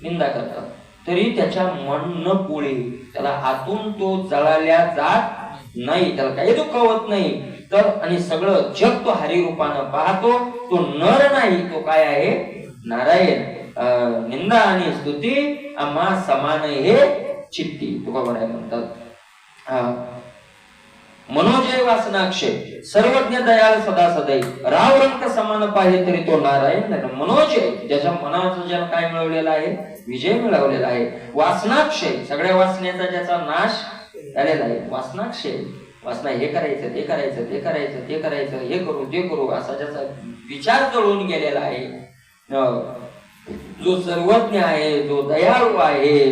निंदा करतात. तरी त्याच्या मन न पोळे, त्याला आतून तो जळाल्या जात नाही, त्याला काही दुःख होत नाही. तर आणि सगळं जग तो हरिरूपानं पाहतो, तो नर नाही, तो काय आहे? नारायण. निंदा आणि स्तुती आम्हा समान हे चित्ती, तुकोबर आहे म्हणतात. मनोजय वासनाक्षय, सर्वज्ञ दयाळ सदा सदै, राव रंग समान पाहिजे तरी तो नारायण. मनोजय, ज्याच्या मनाचा ज्याला काय मिळवलेला आहे? विजय मिळवलेला आहे. वासनाक्षय, सगळ्या वासनेचा ज्याचा नाश झालेला आहे. वासनाक्षय, वासना हे करायचं ते करायचं ते करायचं ते करायचं, हे करू ते करू, असा ज्याचा विचार जळून गेलेला आहे. जो सर्वज्ञ आहे, जो दयाळू आहे,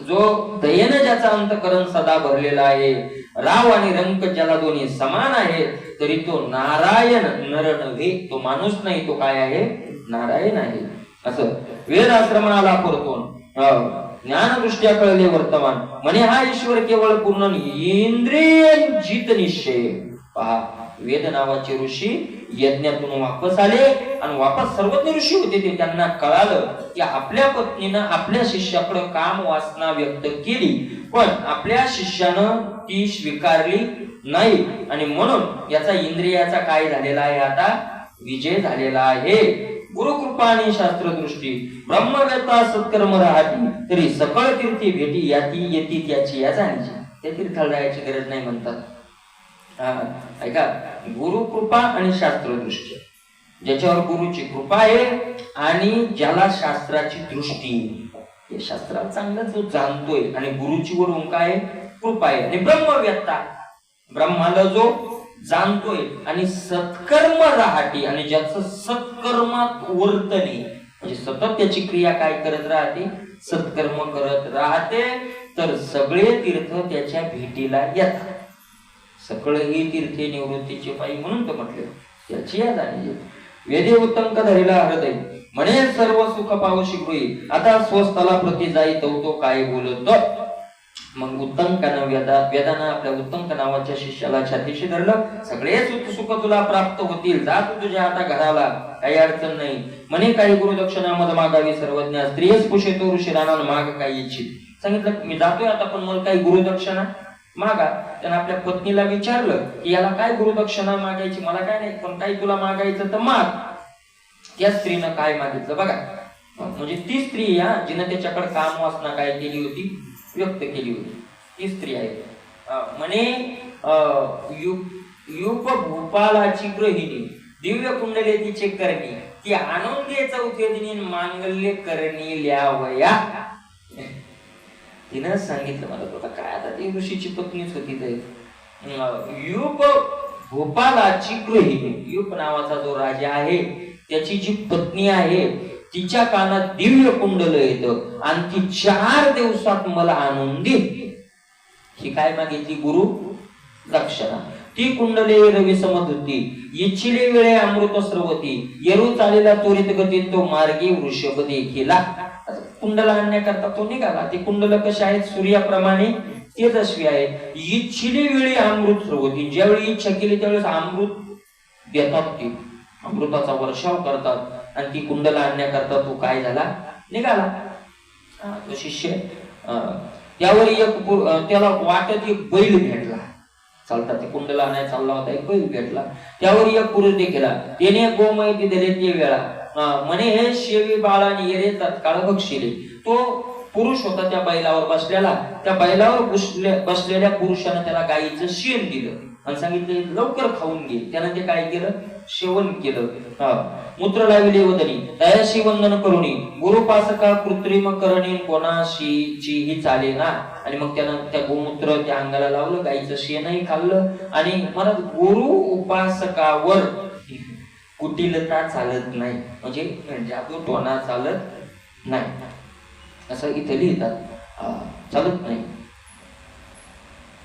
जो दयेने ज्याचा अंतकरण सदा भरलेला आहे, राव आणि रंक ज्याला दोन्ही समान आहे, तरी तो नारायण नर नव्हे, तो माणूस नाही, तो काय आहे? नारायण आहे. असं वेद आश्रमाला परतून ज्ञानदृष्ट्या कळले वर्तमान, म्हणे हा ईश्वर केवळ पूर्ण इंद्रिय जित निश्चय. पहा, वेद नावाचे ऋषी यज्ञातून वापस आले आणि वापस सर्वज्ञ ऋषी होते ते. त्यांना कळालं की आपल्या पत्नीनं आपल्या शिष्याकडे काम वासना व्यक्त केली, पण आपल्या शिष्यानं ती स्वीकारली नाही, आणि म्हणून याचा इंद्रियाचा काय झालेला आहे? आता विजय झालेला आहे. गुरुकृपा आणि शास्त्रदृष्टी, ब्रह्मवेत्ता सत्कर्म राहती, तरी सकळ तीर्थी भेटी याती येती त्याची या जाणीची. त्या तीर्थाला जायची गरज नाही म्हणतात. ऐका, गुरुकृपा आणि शास्त्रदृष्टी, ज्याच्यावर गुरुची कृपा आहे आणि ज्याला शास्त्राची दृष्टी, हे शास्त्राला चांगलं जो जाणतोय, आणि गुरुची वरून काय? कृपा आहे. आणि ब्रह्मवेत्ता, ब्रह्माला जो जाणतोय, आणि सत्कर्म राहती, आणि ज्याचं सत्कर्मात वर्तने, म्हणजे सतत त्याची क्रिया काय करत राहते? सत्कर्म करत राहते, तर सगळे तीर्थ त्याच्या भेटीला येतात. सकळही तीर्थे निवृत्तीचे पायी, म्हणून तर म्हटले त्याची या जाणीव. वेदे उत्तंक धरिला हृदय, म्हणे सर्व सुख पावशी गृही, आता स्वस्थला प्रति जाई तो काय बोलतो. मग उत्तंकानं वेदानं आपल्या उत्तंक नावाच्या शिष्याला छातीशी धरलं. सगळे सुख तुला प्राप्त होतील, जा तू तुझ्या आता घराला, काही अडचण नाही. म्हणे काही गुरुदक्षिणा मध मागावी सर्वज्ञ, स्त्रियस पुषेतो ऋषिराना माग काही इच्छित. सांगितलं मी जातोय आता, पण मला काही गुरुदक्षिणा मागा. त्यानं आपल्या पत्नीला विचारलं की याला काय गुरुदक्षिणा मागायची? मला काय नाही, पण काही तुला मागायचं तर माग. त्या स्त्रीनं काय मागितलं बघा. म्हणजे ती स्त्री जिनं त्याच्याकडे काम वासना काय केली होती? व्यक्त केली होती. ती स्त्री आहे. म्हणे युप भूपालाची गृहिणी, दिव्य कुंडले तिचे करणी, ती आनंदे चौथे दिनी मांगल्य करणी ल्यावया. तिनं सांगितलं मला, बघा काय आता ती ऋषीची पत्नीच होती. युप भूपालाची गृहिणी, युप नावाचा जो राजा आहे त्याची जी पत्नी आहे, तिच्या कानात दिव्य कुंडल येतं, आणि ती 4 दिवसात मला आणून दे. ही काय मागितली? गुरु दक्षिणा. ती कुंडले रवी समत होती, इच्छिले वेळे अमृत स्रवती, येरू चालेला त्वरित गती, तो मार्गी वृषभ देखीला. कुंडल आणण्याकरता तो निघाला. ती कुंडल कशी आहेत? सूर्याप्रमाणे तेजस्वी आहेत. इच्छिले वेळी अमृत स्रवती, ज्यावेळी इच्छा केली त्यावेळेस अमृत देतात, ती अमृताचा वर्षाव करतात. आणि ती कुंडल आणण्याकरता तो काय झाला? निघाला. तो शिष्य त्यावर त्याला वाटत एक बैल भेटला. चालता ते कुंडल आणायला चालला होता, एक बैल भेटला. त्यावर एक पुरुष देखील, त्याने गोमय दिले ते वेळा, म्हणे हे शेवी बाळाने येरे तत्काळ बक्षिले. तो पुरुष होता त्या बैलावर बसलेला, त्या बैलावर बसलेल्या पुरुषानं त्याला गायीचं शेण दिलं आणि सांगितले लवकर खाऊन घे. त्यानं ते काय केलं, सेवन केलं. मूत्र लाविले वदनी दयाशी वंदन करुणी गुरुपासका कृत्रिम करणे कोणाशीही चाले ना. आणि मग त्यानं त्या गोमूत्र त्या अंगाला लावलं, गायीचं शेणही खाल्लं आणि म्हणत गुरु उपासकावर कुटिलता चालत नाही, म्हणजे जादूटोणा चालत नाही असं इथे लिहितात. चालत नाही,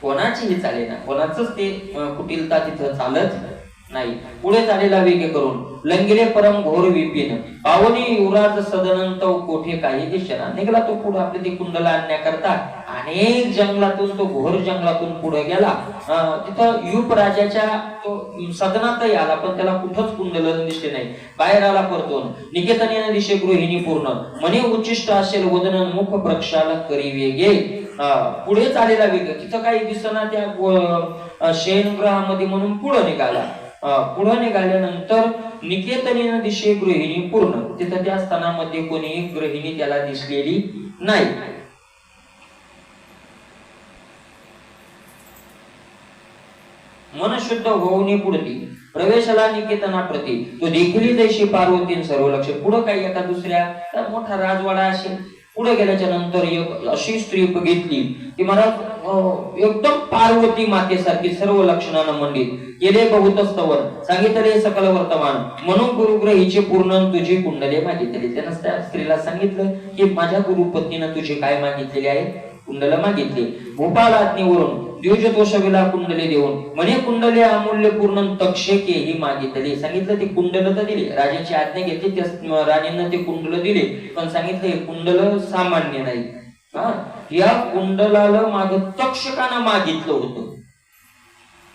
कोणाचीही चाले ना, कोणाचंच ते कुटिलता तिथं चालत नाही. पुढे चालेला वेगे करून लंगिले परम घोर विपिन पावनी युवराज सदनंत कोठे काही दिशना. निघाला तो पुढे आपले ते कुंडला आणण्याकरता अनेक जंगलातून, तो घोर जंगलातून पुढे गेला. तिथं युप राजाच्या तो सदनातही आला, पण त्याला कुठंच कुंडल दिसले नाही. बाहेर आला परतून निकेतने दिशे गृहिणी पूर्ण म्हणे उच्चिष्ट असेल वदन मुख प्रक्षालक करी वेगे. पुढे चालेला वेग, तिथं काही दिसना त्या शयनगृहामध्ये म्हणून पुढे निघाला. पुढे निघाल्यानंतर निकेतनीन दिशे गृहिणी पूर्ण, तिथं त्या स्थानामध्ये कोणी गृहिणी त्याला दिसलेली नाही. मन शुद्ध होऊनी पुढती प्रवेशाला निकेतना प्रती तो देखील दैशी पार्वतीन सर्व लक्ष. पुढे काही एका दुसऱ्या मोठा राजवाडा असेल. पुढे गेल्याच्या नंतर एक अशी स्त्री बघितली की मला एकदम पार्वती मातेसारखी सर्व लक्षणानं मंडित. केले बहुत स्तवन सांगितले सकल वर्तमान म्हणून गुरुग्रहीचे पूर्ण तुझी कुंडले मागितली. त्यानं त्या स्त्रीला सांगितलं की माझ्या गुरुपत्नीनं तुझे काय मागितलेले आहे, कुंडल मागितले. भोपाल आज्ञेवरून द्विजतोषविला कुंडले देऊन म्हणे कुंडले अमूल्य पूर्ण तक्षकेही मागितले. सांगितलं ते कुंडल तर दिले, राजाची आज्ञा घेतली, त्या राणीनं ते कुंडल दिले, पण सांगितलं हे कुंडल सामान्य नाही. या कुंडलाला माग तक्षकानं मागितलं होतं,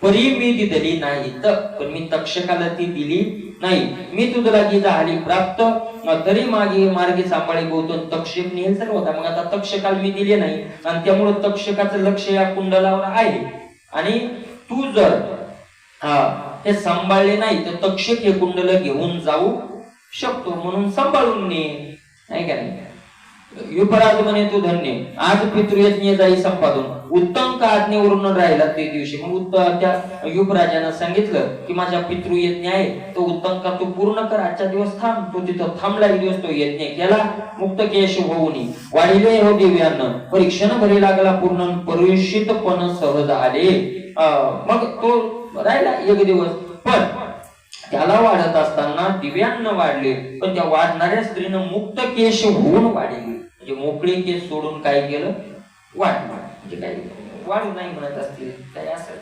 परी मी ती दिली नाही, पण मी तक्षकाला ती दिली नाही. मी तुझला ती झाली प्राप्त तरी मागे मार्गे सांभाळे गौतम तक्षक नेल होता. मग आता तक्षकाला मी दिले नाही आणि त्यामुळे तक्षकाचं लक्ष या कुंडलावर आहे. आणि तू जर हे सांभाळले नाही तर तक्षक हे कुंडल घेऊन जाऊ शकतो, म्हणून सांभाळून ने, नाही का नाही. युपराज म्हणे तू धन्य आज पितृयज्ञ जाई संपादन. उत्तम का आज्ञेवरून राहिला ते दिवशी. मग त्या युपराजानं सांगितलं की माझा पितृयज्ञ आहे तो उत्तम का तू पूर्ण कर, आजच्या दिवस थांब. तो तिथं थांबला, एक दिवस तो यज्ञ केला. मुक्त केश होऊनी वाढिले हो दिव्यानं परीक्षण भरी लागला पूर्ण परुषितपण सहज आले. मग तो राहिला एक दिवस, पण त्याला वाढत असताना दिव्यानं वाढले, पण त्या वाढणाऱ्या स्त्रीनं मुक्त केश होऊन वाढले. म्हणजे मोकळे केस सोडून काय केलं, वाढलं. म्हणजे काय वाढू नाही म्हणत असतील काय असं.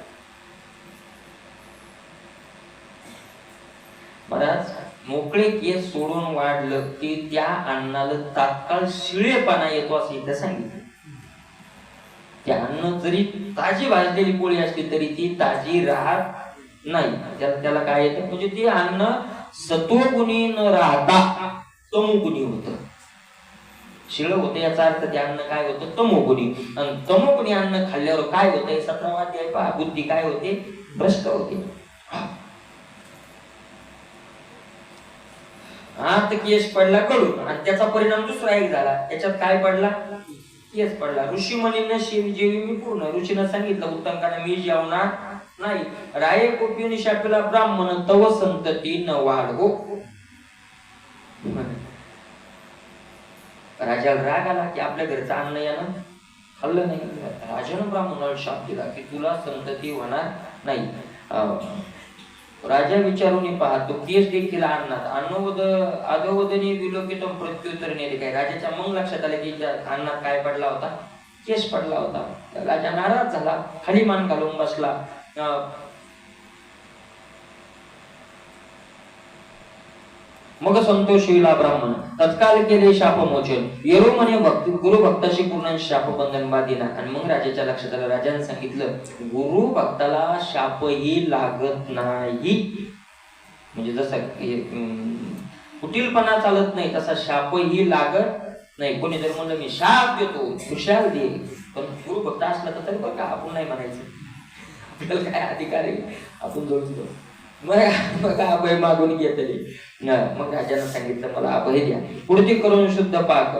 महाराज मोकळे केस सोडून वाढलं की त्या अन्नाला तात्काळ शिळेपणा येतो असं इथं सांगितलं. त्या अन्न जरी ताजी भाजलेली पोळी असली तरी ती ताजी राहत नाही. त्याला काय येतं, म्हणजे ते अन्न सत्वगुणी न राहता तमोगुणी होतं. शिळ होतं याचा अर्थ ते अन्न काय होतं, तमोगुणी. आणि तमोगुणी अन्न खाल्ल्यावर काय होतंय, 17वा अध्याय पहा, बुद्धी काय होते, भ्रष्ट होते. आत केस पडला कडून आणि त्याचा परिणाम दुसरा एक झाला. त्याच्यात काय पडला, केस पडला. ऋषी म्हणीन शिव जेवी मी पूर्ण. ऋषीनं सांगितलं उत्तंकाने मी जेवणार नाही. राये कोपिनी शापेला ब्राह्मण तव संतती न वाढ हो. राजाला राग आला की आपल्या घरचं अन्न यानं खाल्लं नाही. राजानं ब्राह्मणाला शाप दिला की तुला संतती होणार नाही. राजा विचारून पाहतो केस देखील अन्नात अन्नवद अधोवदनी विलोकितम प्रत्युत्तर नेले. काय राजाच्या मग लक्षात आलं की अन्नात काय पडला होता, केस पडला होता. राजा नाराज झाला, खाली मान घालून बसला. मग संतोष होईला ब्राह्मण तत्काल केले शापमोचन. येरो म्हणे भक्ती गुरु भक्ताशी पूर्ण शाप बंधन बाधिना. आणि मग राजाच्या लक्षात आलं, राजाने सांगितलं गुरु भक्ताला शापही लागत नाही. म्हणजे जसं कुटीलपणा चालत नाही तसा शापही लागत नाही. कोणी जर म्हणलं मी शाप देतो खुशाल दे, पण गुरु भक्त असला तर तरी बघा आपण नाही म्हणायचं, आपल्याला काय अधिकार आहे, आपण जोडून जाऊ. मग अभय मागून घेतले. मग राजानं सांगितलं मला अभय द्या. पुढती करून शुद्ध पाक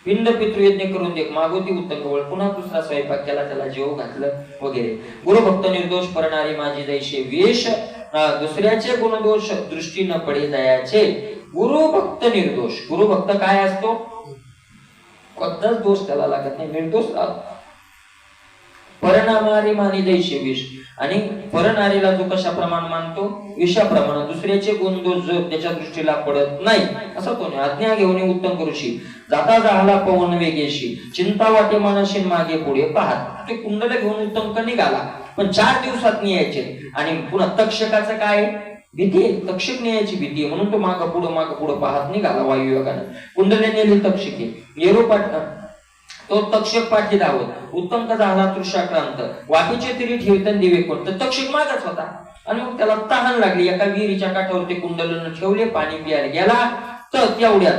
पिंड पितृयज्ञ करून दे, मागोती उत्तंकवळ, पुन्हा दुसरा स्वयंपाक केला, त्याला जेव घातलं वगैरे. गुरुभक्त निर्दोष परणारी माझी जैसे वेश, दुसऱ्याचे गुणदोष दृष्टी न पडे दयाचे. गुरुभक्त निर्दोष, गुरुभक्त काय असतो? कोणताच दोष त्याला लागत नाही, निर्दोष राहतो. परणारी मानी जैसे विष, आणि परणारीला जो कशाप्रमाणे मानतो? विषाप्रमाणे. दुसऱ्याचे गुण दोष जो त्याच्या दृष्टीला पडत नाही असं तो नाही. आज्ञा घेऊन उत्तम करूशी, जाता जाहला पवन वेगेशी, चिंता वाटे मानशीन मागे पुढे पाहत. ते कुंडल घेऊन उत्तम निघाला, पण 4 दिवसात न्यायचे. आणि पुन्हा तक्षकाचं काय? भीती आहे, तक्षक न्यायाची भीती आहे, म्हणून तो माग पुढं पाहत निघाला वायुयोगानं. कुंडले नेली तक्षके, येरोपाट तो तक्षक पाठी धावत, उत्तम का झाला तृषाक्रांत, वाटेचे तरी ठेवतन दिवे कोण. तर तक्षक मागच होता, आणि मग त्याला तहान लागली. एका विहिरीच्या काठावर ते कुंडलन ठेवले, पाणी प्यायला गेला, तर तेवढ्या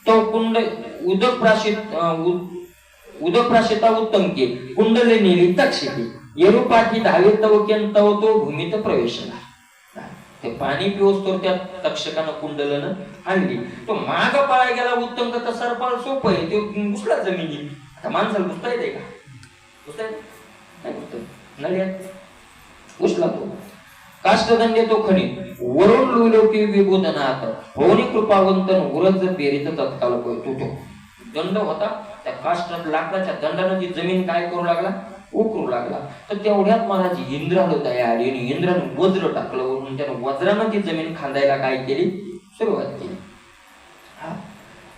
तो कुंड उदक प्राशिता उत्तम के, कुंडले नेली तक्षके, येरोपाठी धावे तव केन तव तो भूमीत प्रवेशला. ते पाणी पिओस तर त्या तक्षकानं कुंडलन आणली. तो माग पळा गेला उत्तम का सरपाळ सोपं आहे, ते घुसला जमिनी. आता माणसाला घुसता येते का? घुसता येत नळ्यात घुसला तो. काष्टदंडे तो खणी, वरून लुलो की विभूतनाथ, होनी कृपावंतन उरज पेरित तत्काल तो दंड होता. त्या काष्टात लाकडाच्या दंडानं ती जमीन काय करू लागला? उकरू लागला. तर तेवढ्यात महाराज इंद्राला दया आली, आणि इंद्रानं वज्र टाकलं वरून, त्यानं वज्रानं ती जमीन खांदायला काय केली? सुरुवात केली.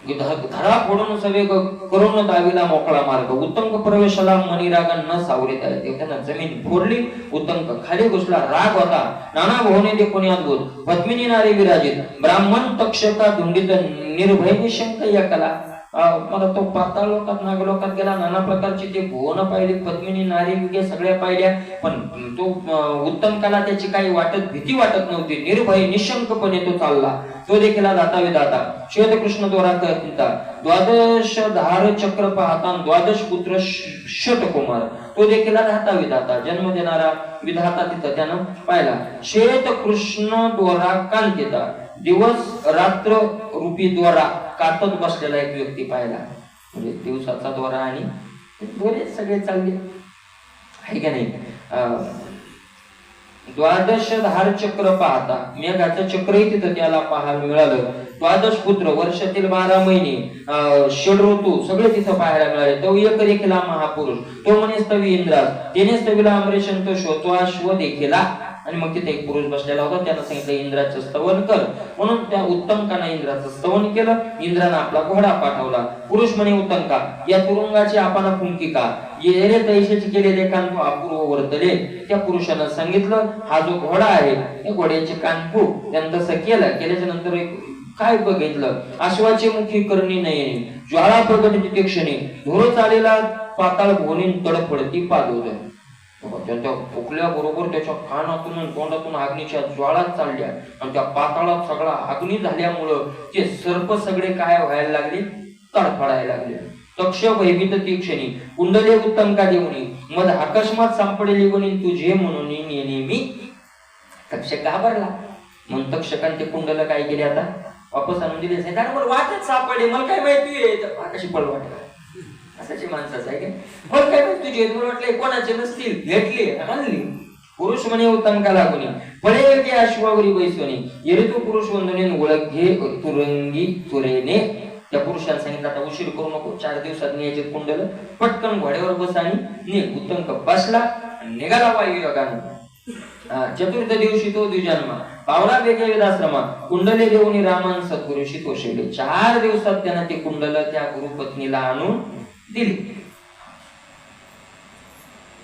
धरा फोडून सवे करून दावीला मोकळा मार्ग, उत्तंक प्रवेशाला मणिरागा न सावरे त्याला. त्यांना जमीन फोडली, उत्तंक खाली घुसला. राग होता नाना भवने देखोनी अद्भुत, पद्मिनी नारी विराजित, ब्राह्मण तक्षका धुंडीत निर्भय निशंक या कला. मला तो पाताळ लोकात नागलोकात गेला, नाना प्रकारची ते भुवन पाहिली, पद्मिनी नारी विगे सगळ्या पाहिल्या, पण तो उत्तम काला त्याची काही भीती वाटत नव्हती. निर्भय निशंकपणे तो चालला. तो देखील दाता विधाता, श्वेत कृष्ण द्वारा कहता, 12 धार चक्र पाहता, 12 पुत्र शत कुमार. तो देखील दाता विधाता, जन्म देणारा विधाता तिथं त्यानं पाहिला. श्वेत कृष्ण द्वारा कांतिता, दिवस रात्र रूपी द्वारा कातत बसलेला एक व्यक्ती पाहिला. म्हणजे दिवसाचा द्वारा आणि दोरे सगळे चालले आहे का नाही. 12 धार चक्र पाहता, मेघाचं चक्रही तिथं त्याला पाहायला मिळालं. 12 पुत्र, वर्षातील 12 महिने, षड ऋतू सगळे तिथं पाहायला मिळाले. तो एक देखीला महापुरुष, तो म्हणे स्तवी इंद्रास, त्याने स्तवीला अमरेशन तो शोतो अश्व देखीला. आणि मग तिथे एक पुरुष बसलेला होता, त्यानं सांगितलं इंद्राचं स्तवन कर. म्हणून त्या उत्तमकानं इंद्राचं स्तवन केलं. इंद्रानं आपला घोडा पाठवला. पुरुष म्हणे उत्तमका, या तुरुंगाची आपण फुंकी का, येरे तैशेची केलेले कान तू अपूर्व वर्तले. त्या पुरुषानं सांगितलं, हा जो घोडा आहे त्या घोड्याचे कान फूक. त्यानं तसं केल्याच्या नंतर काय बघितलं, अश्वाचे मुखी करणी नयनी, ज्वाळा प्रगटी क्षणी, धुर चालेला पाताळ भोनी तडफडती पादोदय. त्यांच्या फुकल्या बरोबर त्याच्या कानातून तोंडातून अग्नीच्या ज्वाळा चालल्या, आणि त्या पाताळात सगळा अग्नी झाल्यामुळं ते सर्प सगळे काय व्हायला लागले? तडफडायला लागले. तक्ष भयभीत ती क्षणी, कुंडले उत्तम का देऊनी, मध अकस्मात सापडले गुणी तुझे म्हणून नेहमी. तक्षक घाबरला. म्हणून तक्षकांचे कुंडल काय केले? आता वापस आणून दिले. मला वाटच सापडले, मला काय माहिती कशी पळ वाटत असाची माणसाचं आहे. मला काय माहिती तुझे, मला वाटले कोणाचे नसतील, भेटले आणली. पुरुष म्हणे उत्तंका लागुनी, पळे की अश्वावरी बैसवणी, येरे तो पुरुष वंदने ओळख घे तुरंगी तुरेने. त्या पुरुषाला सांगितलं, आता उशीर करू नको, 4 दिवसात न्यायचे कुंडल, पटकन घोड्यावर बस आणि निघ. उत्तंक बसला आणि निघाला वायुयोगानं. चतुर्थ दिवशी तो द्विजन्मा, पावला बेगे वेदाश्रमा, कुंडले देऊनी रामान सद्गुरुशी तोषिले. 4 दिवसात त्यानं ते कुंडल त्या गुरुपत्नीला आणून दिली.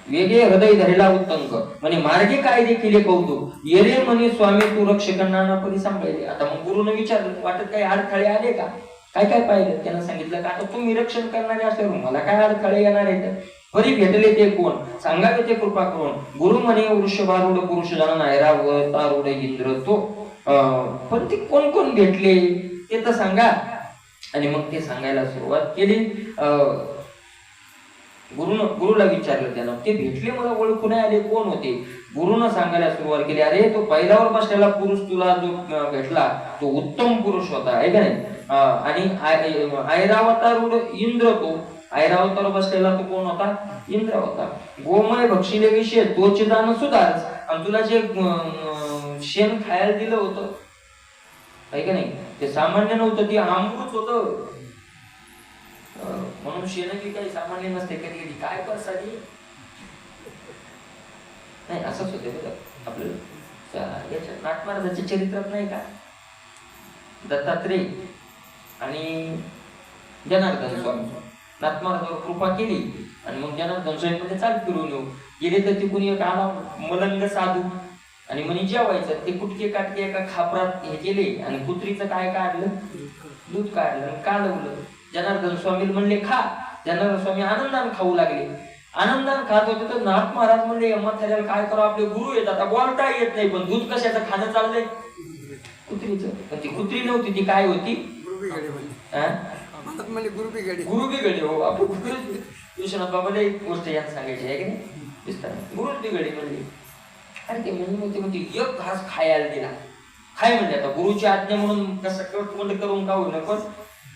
वेगे हृदय धरला उत्तंक, म्हणे मार्गे काय देखील कौतुक, येरे म्हणे स्वामी तू रक्षकांना परी सांभाळले. आता मग गुरुने विचारलं, वाटत काही अडथळे आले का? काय काय पाहिलं? त्यानं सांगितलं का आता तुम्ही रक्षण करणारे असल्यावर मला काय अडथळे येणार आहेत? परी भेटले ते कोण, सांगावे ते कृपा करून. गुरु म्हणे वृषभारूढ पुरुष जाण ऐरावतारूढ इंद्र तो. पण ते कोण कोण भेटले ते तर सांगा. आणि मग ते सांगायला सुरुवात केली. गुरुला विचारलं त्यानं, ते भेटले मला ओळखू नाही आले, कोण होते? गुरुनं सांगायला सुरुवात केली, अरे तो पहिल्यावर बसलेला पुरुष तुला जो भेटला तो उत्तम पुरुष होता, आहे का नाही? आणि ऐरावतारूढ इंद्र तो ऐरावतावर बसलेला तो कोण होता? इंद्र होता. गोमय भक्षिले विषय तोचिदान सुधारस. आणि तुला जे शेण खायला दिलं होतं आहे का नाही, ते सामान्य नव्हतं, ते अमृत होतं. म्हणून शेण की काही सामान्य नसते. कधी कधी काय करसाठी नाही असंच होते बघा. आपल्याला याच्या नाथ महाराजांच्या चरित्रात नाही का, दत्तात्रेय आणि जनार्दन स्वामी नाथ महाराजांवर कृपा केली आणि मग जनार्दन स्वामी मध्ये चाल फिरून येऊ गेले. तर तिकडून एक आला मलंग साधू आणि म्हणे जेवायचं. ते कुटके काटके एका खापरात हे केले आणि कुत्रीचं काय काढलं, दूध काढलं, कालवलं. जनार्दन स्वामी म्हणले खा. जनार्दन स्वामी आनंदाने खाऊ लागले. आनंदाने खात होते तर नाथ महाराज म्हणले म्हाताऱ्याला काय करू, आपले गुरु येतात, आता बोलता येत नाही, पण दूध कशाचं खाणं चाललंय, कुत्रीचं. पण ती कुत्री नव्हती, ती काय होती, गुरु बिघडे. हो आपण विश्वनाथ बाबाला एक गोष्ट यात सांगायची आहे की नाही, गुरुच बिघडे म्हणले. अरे ते म्हणते एक घास खायला दिला, खाय म्हणजे आता गुरुची आज्ञा म्हणून कसं कट करून खाऊ नको,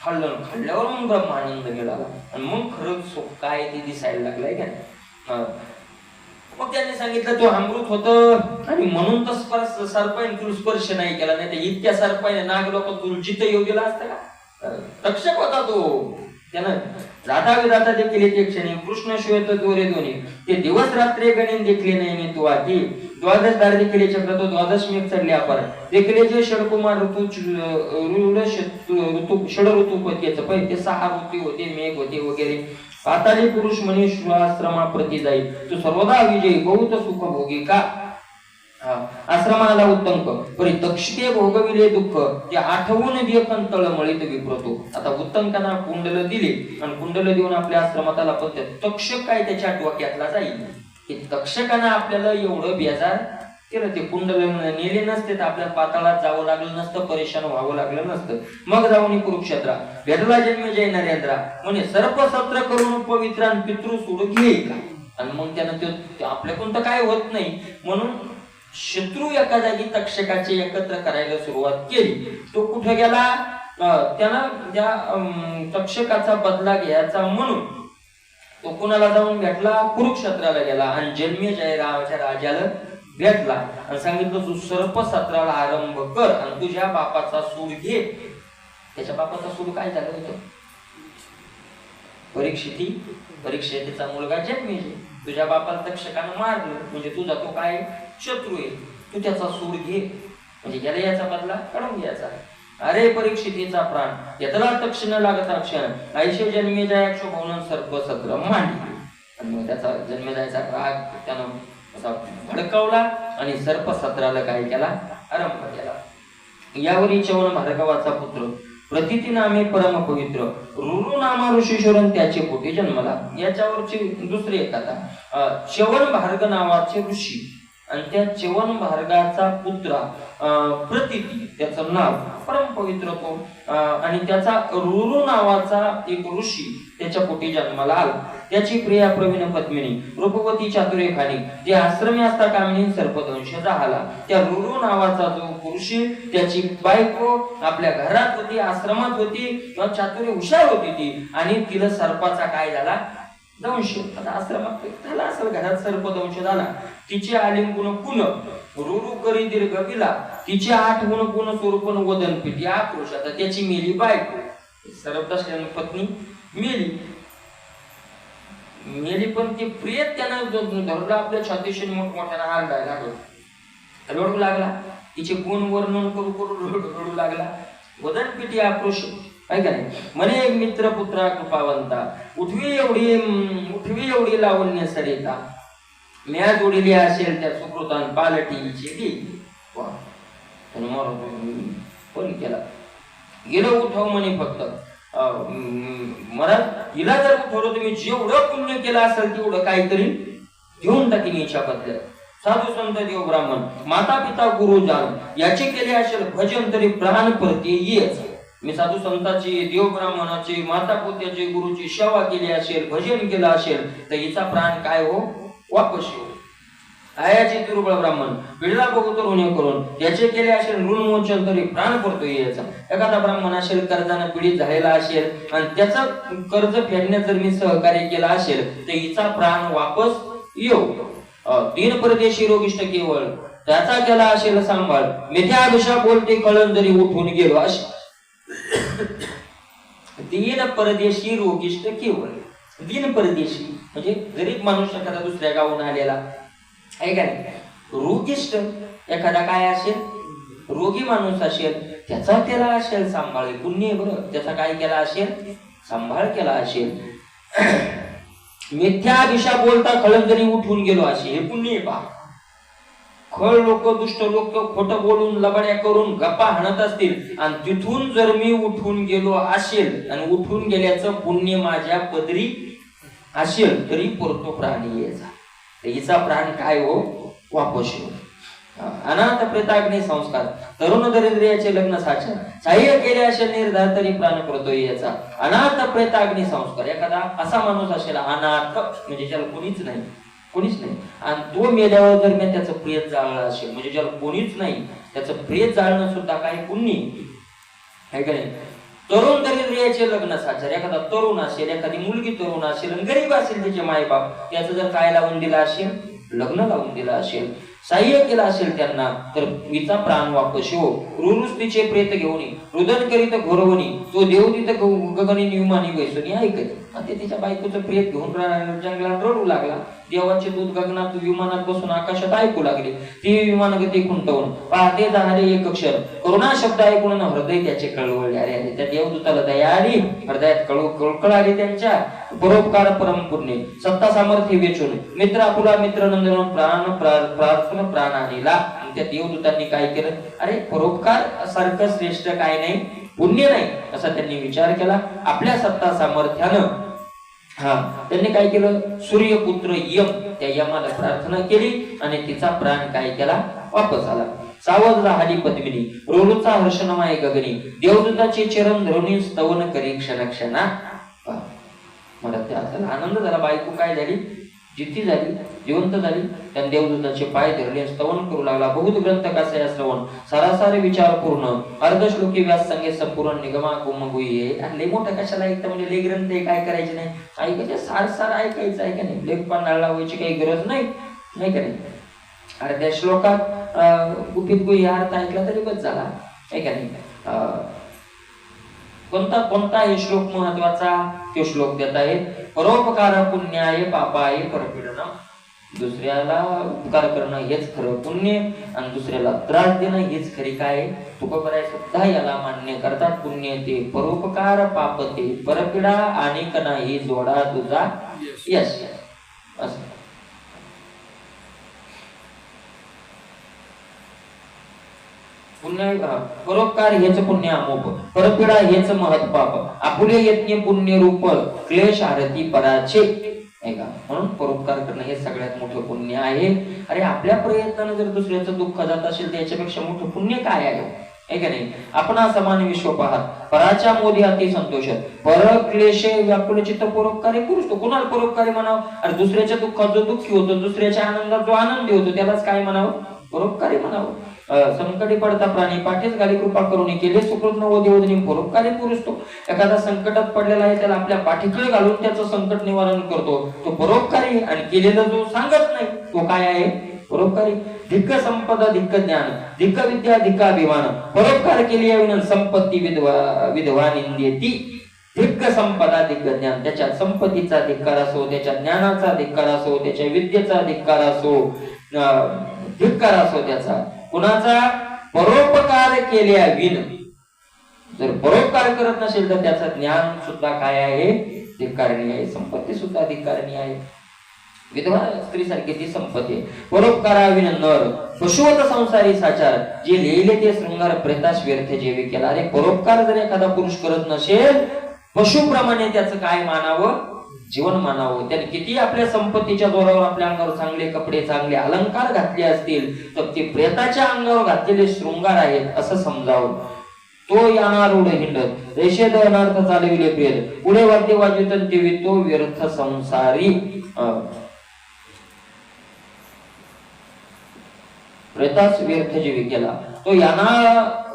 खाल्ल्यावर मग ब्रह्मानंद मिळाला आणि मग खरं काय ते दिसायला लागलाय का. मग त्यांनी सांगितलं तो अमृत होत आणि म्हणून तर सर्पाने तुला स्पर्श नाही केला, नाही तर इतक्या सर्पाने नाग लोक तुला जिथं येऊ दिला असतं का. तक्षक होता तो. त्यानं जाता विधाता देखील एक क्षणी कृष्ण श्वेत दोरे दोन्ही ते दिवस रात्री गणित देखले नाही मी तू आधी द्वादश दार देखील चक्र तो द्वादश मेघ चढले अपार देखील जे षडकुमार ऋतू षड ऋतुपतीचं पै ते 6 ऋतू होते, मेघ होते वगैरे. पाताळी पुरुष म्हणे आश्रमा प्रति जाई तू सर्वदा विजयी बहुत सुख भोगी का. आश्रमाला उत्तंक परी तक्षके भोगविले दुःख ते आठवून देखन तळमळीत विप्रतो. आता उत्तंकांना कुंडल दिले आणि कुंडल देऊन आपल्या आश्रमात आला, पण तक्षक काय त्याच्या डोक्यातला जाईल की तक्षकांना आपल्याला एवढं बेजार केलं. ते कुंडल नेले नसते तर आपल्या पाताळात जावं लागलं नसतं, परेशान व्हावं लागलं नसतं. मग जाऊन कुरुक्षेत्रा भेटला जन्मेजय नरेंद्रा म्हणे सर्प सत्र करून पवित्रान पितृ सोडून घे का. आणि मग त्यानं ते आपल्याकडून तर काय होत नाही म्हणून शत्रू एका जागी तक्षकाचे एकत्र करायला सुरुवात केली. तो कुठे गेला, त्यानं त्या तक्षकाचा बदला घ्यायचा म्हणून तो कुणाला जाऊन भेटला, कुरुक्षेत्राला गेला आणि जन्मेजय राजाला भेटला आणि सांगितलं तू सर्प सत्राला आरंभ कर आणि तुझ्या बापाचा सूड घे. त्याच्या बापाचा सूड काय झालं होतं, परीक्षितीचा मुलगा जन्मेजय. तुझ्या बापाला तक्षकानं मारलं म्हणजे तुझा तो काय शत्रू आहे, तू त्याचा सूड घे म्हणजे याला याचा बदला काढून घ्यायचा. अरे परीक्षितीचा प्राण यातला तक्षण लागता क्षण ऐशे जन्मेजय क्षोभवून सर्प सत्र मांडली. आणि मग त्याचा जन्मेजयाचा राग त्यानं असा भडकवला आणि सर्प सत्राला काय केला, आरंभ केला. यावरी चवन भार्गवाचा पुत्र प्रतिती नामे परम पवित्र रुरु नामा ऋषीश्वरन त्याचे पोटी जन्मला. याच्यावरची दुसरी एक कथा. च्यवन भार्ग नावाचे ऋषी आणि त्या च्यवन भार्गाचा पुत्र प्रतिती त्याचं नाव परम पवित्र तो आणि त्याचा रुरु नावाचा एक ऋषी त्याच्या पोटी जन्माला आला. त्याची प्रिया प्रवीण पद्मिनी रूपवती चातुर्यखानी जे आश्रमी असता कामिनी सर्पदंश झाला. त्या रुरु नावाचा जो ऋषी त्याची बायको आपल्या घरात होती, आश्रमात होती, चातुर्य हुशार होती ती आणि तिला सर्पाचा काय झाला, दंश. आता आश्रमात झाला असेल, घरात सर्पदंश झाला. तिचे आलिंगुण कुण रुरु करी दीर्घ विला तिचे 8 गुण कुण स्वरूपन वदन पिटी आक्रोश. आता त्याची मेली बायको, सर्पदंशाने पत्नी मेली पण ती प्रिय त्यानं धरला आपल्या छातीशी मोठमोठ्यानं हारडायला लागला, रडू लागला. तिचे गुण वर्णन करू करू रडू लागला. वदन पिटी आक्रोश काय का नाही म्हणे एक मित्र पुत्रा कृपावंता उठवी एवढी लावण्य सरिता म्या जोडली असेल त्या सुकृतान पालटीची ती. पण केला गेलो उठव म्हणे फक्त मला हिला जर उठवलं तुम्ही जेवढं पुण्य केलं असेल तेवढं काहीतरी घेऊन टाकीन इच्छा बदल. साधू संत देव ब्राह्मण माता पिता गुरुजान याचे केले असेल भजन तरी प्राण परती येच. मी साधू संताची देव ब्राह्मणाची माता पित्याची गुरुची सेवा केली असेल, भजन केलं असेल तर हिचा प्राण काय हो वापस येऊ. आयाची दुर्बळ ब्राह्मण भिडला बघू तर उणे करून त्याचे केले असेल ऋण मोचन तरी प्राण पडतो याचा. एखादा ब्राह्मण असेल कर्जाने पीडित झालेला असेल आणि त्याचा कर्ज फेडण्यात जर मी सहकार्य केला असेल तर हिचा प्राण वापस येऊ. तीन परदेशी रोगिष्ट केवळ त्याचा केला असेल सांभाळ मिथ्या अभिशाप बोलते कळण जरी उठून गेलो असे. तीन परदेशी रोगिष्ट केवळ. तीन परदेशी म्हणजे गरीब माणूस एखादा दुसऱ्या गावून आलेला आहे का नाही. रोगिष्ट एखादा काय असेल रोगी माणूस असेल त्याचा केला असेल सांभाळ पुण्य बरं. त्याचा काय केला असेल सांभाळ केला असेल. मिथ्या अभिशाप बोलता कळण जरी उठून गेलो असे हे पुण्य पहा. खळ लोक दुष्ट लोक खोटं बोलून लबाड्या करून गप्पा हाणत असतील आणि तिथून जर मी उठून गेलो असेल आणि उठून गेल्याचं पुण्य माझ्या पदरी असेल तरी परतो प्राणी यायचा. हिचा प्राण काय हो वापस येऊ. अनाथ प्रेताग्नी संस्कार तरुण दरिद्र्याचे लग्न साक्षर सहाय्य केले असेल निर्धार तरी प्राण परतो यायचा. अनाथ प्रेताग्नी संस्कार एखादा असा माणूस असेल अनाथ म्हणजे ज्याला कोणीच नाही आणि तो मेल्यावर जर मी त्याचं प्रेत जाळलं असेल म्हणजे ज्याला कोणीच नाही त्याचं प्रेत जाळणं सुद्धा काही पुण्य आहे का नाही. तरुण दरिद्र्याचे लग्न साक्षर एखादा तरुण असेल एखादी मुलगी तरुण असेल आणि गरीब असेल तिचे मायबाप त्याचं जर काय लावून दिलं असेल लग्न लावून दिलं असेल सहाय्य केलं असेल त्यांना तर हिचा प्राण वापस येऊ. रुरुस्तीचे प्रेत घेऊन रुदन करीत घोरवणी तो देव तिथं गगनी नियमानी वैसोनी ऐकत ते तिच्या बायकोचं प्रेत घेऊन जंगलात रडू लागला. देवाचे दूत गगनात विमानात बसून आकाशात ऐकू लागले. ती विमान गती खुंटवून पाहते जाणारे एक अक्षर करुणा शब्द ऐकून हृदय त्याचे कळवळले. अरे त्या देवदूताला दया आली हृदयात कळकळ आली. त्यांच्या परोपकार परम पुण्य सत्ता सामर्थ्य वेचून मित्र आपुला मित्र नंदन प्राण प्रार्थना प्राण आणला. त्या देवदूतांनी काय केलं अरे परोपकार सारखं श्रेष्ठ काय नाही पुण्य नाही असा त्यांनी विचार केला. आपल्या सत्ता सामर्थ्यानं त्यांनी काय केलं सूर्यपुत्र यम त्या यमाला प्रार्थना केली आणि तिचा प्राण काय केला वापस आला. सावध राहिली पद्मिनी रोलूचा हर्षणमाय गगनी देवदूताचे चरण धरुणी स्तवन करी क्षण क्षणा. मला त्याला आनंद झाला. बायको काय झाली जिती झाली जिवंत झाली. त्याने देवदूताचे पाय धरले स्तवन करू लागला. बहुत ग्रंथ कसा श्रवण सारासार विचार पूर्ण अर्धश्लोकी व्यास संगे संपूर्ण निगमा कुमगुई. लय मोठं कशाला ऐकतं म्हणजे लय ग्रंथ काय करायचे नाही ऐकायचे सार ऐकायचं आहे का नाही. लेख पान लावायची काही गरज नाही का नाही. अर्ध्या श्लोकात गुपित गुही अर्थ ऐकला तरी बस झाला आहे का नाही. कोणता हे श्लोक महत्वाचा तो श्लोक देत आहे. परोपकार पुण्याय पापाय परपीडन. दुसऱ्याला उपकार करणं हेच खरं पुण्य आणि दुसऱ्याला त्रास देणं हेच खरी काय तुकोबराय सुद्धा याला मान्य करतात. पुण्य ते परोपकार पाप ते परपीडा आणि नाही जोडा तुझा यश असं. पुण्य परोपकार हेच पुण्य अमोप परपीडा हेच महत् पाप आपुले यज्ञ पुण्य रूप क्लेश आरती पराचे. म्हणून परोपकार करणं हे सगळ्यात मोठं पुण्य आहे. अरे आपल्या प्रयत्नानं जर दुसऱ्याचं दुःख जात असेल त्याच्यापेक्षा मोठं पुण्य काय आहे का नाही. आपण समान विश्व पाहत पराच्या मोदी अति संतोष पर क्लेशे व्याकुल चित्त परोपकारी पुरुष. तो कुणाला परोपकारी म्हणावं. अरे दुसऱ्याच्या दुःखात जो दुःखी होतो दुसऱ्याच्या आनंदात जो आनंदी होतो त्यालाच काय म्हणावं परोपकारी म्हणावं. संकटी पडता प्राणी पाठीच घाली कृपा करून केले सुकृत नवोदेवनी परोपकारी पुरुष. तो एखादा संकटात पडलेला आहे त्याला आपल्या पाठीकडे घालून त्याचं संकट निवारण करतो तो परोपकारी. आणि केलेला जो सांगत नाही तो काय आहे परोपकारी. धिक्क संपदा धिक्क ज्ञान धिक्क विद्या धिक्क अभिमान परोपकार केली आहे संपत्ती विधवा निंदेती. धिक्क संपदा धिक्क ज्ञान त्याच्या संपत्तीचा धिक्कार असो त्याच्या ज्ञानाचा धिक्कार असो त्याच्या विद्येचा धिक्कार असो धिक्कार असो त्याचा कुणाचा परोपकार केल्या विन. जर परोपकार करत नसेल तर त्याचं ज्ञान सुद्धा काय आहे धिक्कारणी आहे. संपत्ती सुद्धा धिक्कारणी आहे. विधवा स्त्री सारखी ती संपत्ती. परोपकाराविन नर पशुवत संसारी साचार जे लिहिले ते शृंगार प्रेतास व्यर्थ जेवे केला. अरे परोपकार जर एखादा पुरुष करत नसेल पशुप्रमाणे त्याचं काय मानावं जीवन मानावं. त्याने किती आपल्या संपत्तीच्या जोरावर आपल्या अंगावर चांगले कपडे चांगले अलंकार घातले असतील तर ते प्रेताच्या अंगावर घातलेले शृंगार आहेत असं समजावं. तो यानारूढ हिंडत रेषेद अनर्थ चालविले प्रेत पुढे वाद्य वाजवितन तेवी तो व्यर्थ संसारी. प्रेतास व्यर्थ जीवी केला. तो याना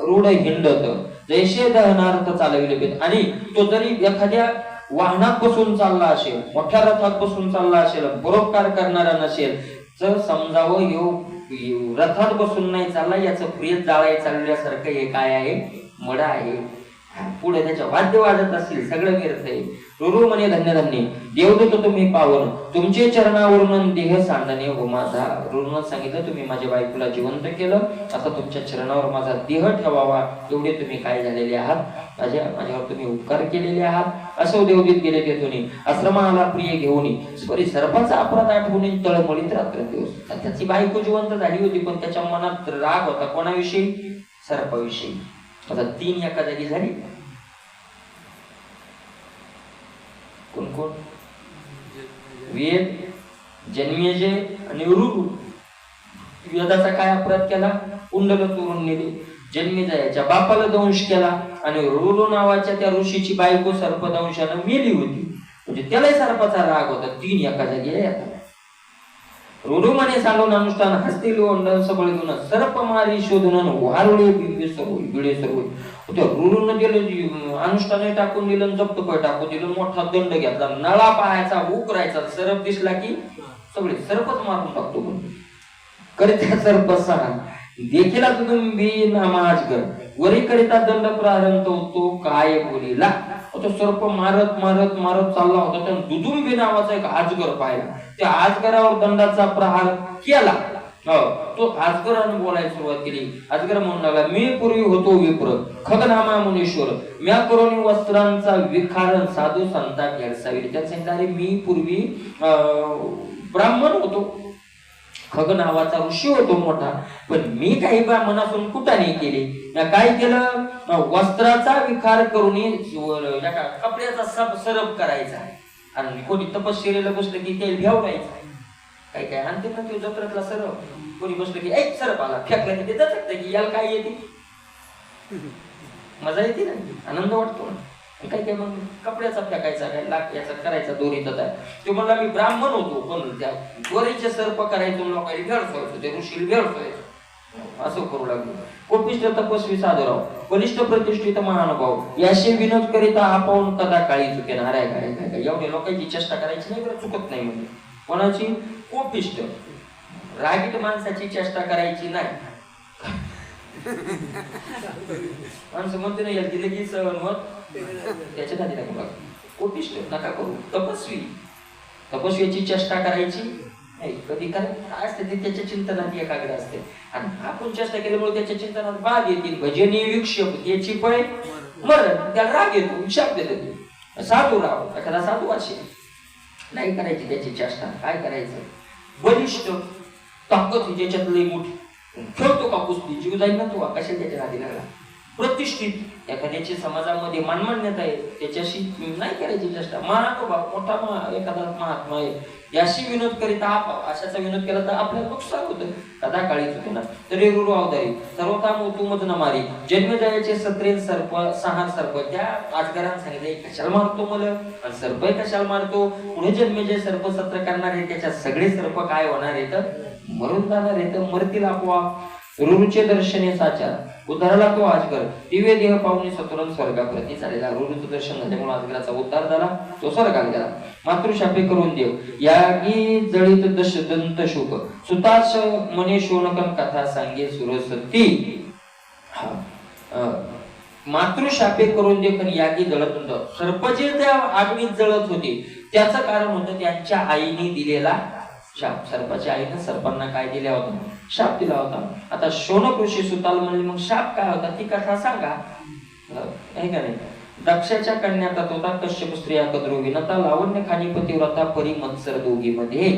रूढ हिंडत जैसे दहनार्थ चालविले भेद. आणि तो जरी एखाद्या वाहनात बसून चालला असेल, मोठ्या रथात बसून चालला असेल, परोपकार करणारा नसेल, तर समजावं यो रथात बसून नाही चालला, याचं प्रिय जाळाय चालल्यासारखं हे काय आहे, मडा आहे. पुढे त्याच्या वाद्य वाजत असतील, सगळं व्यर्थ आहे. रुरु म्हणे धन्य धन्य देवदूत तुम्ही पावन, तुमचे चरणावरून देह सांडणे हो माझा. रुरुनं सांगितलं तुम्ही माझ्या बायकोला जिवंत केलं, आता तुमच्या चरणावर माझा देह ठेवावा, एवढे तुम्ही काय झालेले आहात, माझ्यावर तुम्ही उपकार केलेले आहात. असं देवदूत गेले तेथून आश्रमाला प्रिय घेऊन सॉरी सर्पाचा अपराध आठवून तळमळीत रात्र दिवस. त्याची बायको जिवंत झाली होती, पण त्याच्या मनात राग होता कोणाविषयी, सर्पाविषयी. आता 3 एका जागी झाली. कोण कोण, वेद, जन्मेजय आणि रुरु. वेदाचा काय अपराध केला, कुंडल चोरून नेले. जन्मेजयाच्या बापाला दंश केला आणि रुरु नावाच्या त्या ऋषीची बायको सर्पदंशानं मेली होती, म्हणजे त्यालाही सर्पाचा राग होता. 3 एका जागी येतात. रुरु म्हणे सांडून अनुष्ठान हस्ती लोंडन सबळ घेऊन सर्प मारी शोधून वारुळे बिंबे सर्व बिळे सर्व. त्या रुरुनं दिलं अनुष्ठान टाकून दिलं, जप्त पण टाकून दिलं, मोठा दंड घेतला, नळा पाहायचा, उकरायचा, सर्प दिसला की सगळे सर्पच मारून टाकतो. पण करिता सर्प सहा देखीला तुदुंबी नामाजगर वरी करिता दंड प्रारंभ होतो काय बोलीला. तो सर्प मारत मारत मारत चालला होता, त्या दुदुंबी नावाचा एक अजगर पाहिला. त्या अजगरावर दंडाचा प्रहार केला. तो अजगराने बोलायला सुरुवात केली. अजगर म्हणू लागला, मी पूर्वी होतो विप्र खगनामा मुनीश्वर, म्या करोनी वस्त्रांचा विखार साधू संता घेडसावी. त्यात सांगितलं, अरे मी पूर्वी ब्राह्मण होतो, खग नावाचा ऋषी होतो मोठा, पण मी काही ब्राह्मणासून कुटाने केली. काय केलं, वस्त्राचा विखार करून कपड्याचा सरप करायचा. आणि कोणी तपश्चर्याला बसलं की ते भेवडायचं. काय काय आणते ना ते जत्रातला सरप, कोणी बसलं की एक सरप आला फेकला की ते जात की याला काय येते, मजा येते ना, आनंद वाटतो ना. काय काय मग कपड्याचा फेकायचा, काय लाख याचा करायचा, दोरीत आहे. तो म्हणला मी ब्राह्मण होतो, पण त्या दोरीचे सर्प करायचो, लोकांनी भेडसवायचो, ते ऋषीला भेडसवायचो. असं करू लागलो. कोपिष्ठ तपस्वी साधुराव, बलिष्ठ प्रतिष्ठित महानुभाव, याशी विनोद करिता आपण कदा काळी चुके ना. अरे काय काय काय एवढे लोकांची चेष्टा करायची नाही, चुकत नाही. म्हणजे कोणाची, कोपिष्ठ रागीट माणसाची चेष्टा करायची नाही. माणसं म्हणते ना याची लगेच त्याच्या खाली नका, कोपिष्ठ नका करू. तपस्वीची चेष्टा करायची नाही. कधी काय असते ते त्याच्या चिंतनात एकाग्र असते, आणि आपण चेष्टा केल्यामुळे त्याच्या चिंतनात बाध येतील. भजनी विक्षेप याची पळ मरण, त्याला राग येतो, विक्षाप देतो. साधू राव, एखादा साधू असेल, नाही करायची त्याची चेष्टा. काय करायचं, बलिष्ठ ताकद ज्याच्यात लई मोठी, खेळतो का कुस्ती, जीव जाईल ना तो, कशा त्याच्या आधी लागला. प्रतिष्ठित एखाद्याची समाजामध्ये मानमान्यता आहे, त्याच्याशी नाही करायची चेष्टा. मानातो बा मोठा एखादा महात्मा आहे, याशी विनोद करीता अशाचा विनोद केला तर आपल्याला नुकसान होतं. कदा काळी चुके ना. तरी रुरु अवधारी सर्वता मोतू मत न मारी, जन्मजयाचे सत्रेन सर्प सहा सर्प. त्या अजगरांना सांगितले कशाला मारतो मला, आणि सर्प कशाला मारतो, पुढे जन्मजय सर्प सत्र करणार आहे, त्याच्यात सगळे सर्प काय होणार आहे तर मरून जाणार आहे, तर मरतील आपोआप. रुरुचे दर्शने साचार उद्धारला तो अजगर, दिव्य देह पाहुणे सतुरन स्वर्गाप्रती चालेला. रुरुचं दर्शन झाल्यामुळे अजगराचा उद्धार झाला, तो स्वर्गात गेला. मातृशापे करून देव यागी जळीत दश दंत शुक, सुतास मने शोणकन कथा सांगे सुरसती. मातृशापे करून देव यागी जळत होतं. सर्प जे त्या आगीत जळत होते त्याचं कारण होतं त्यांच्या आईने दिलेला शाप. सर्पाच्या आईनं सर्पांना काय दिला होता, शाप दिला होता. आता शौनक ऋषी सुताल म्हणले मग शाप काय होता ती कथा सांगा, आहे का नाही. दक्षाच्या कन्यातात होता कश्यप स्त्रिया कद्रू विनता, लावण्य खानी पतिव्रता परी मत्सर दोघी मध्ये.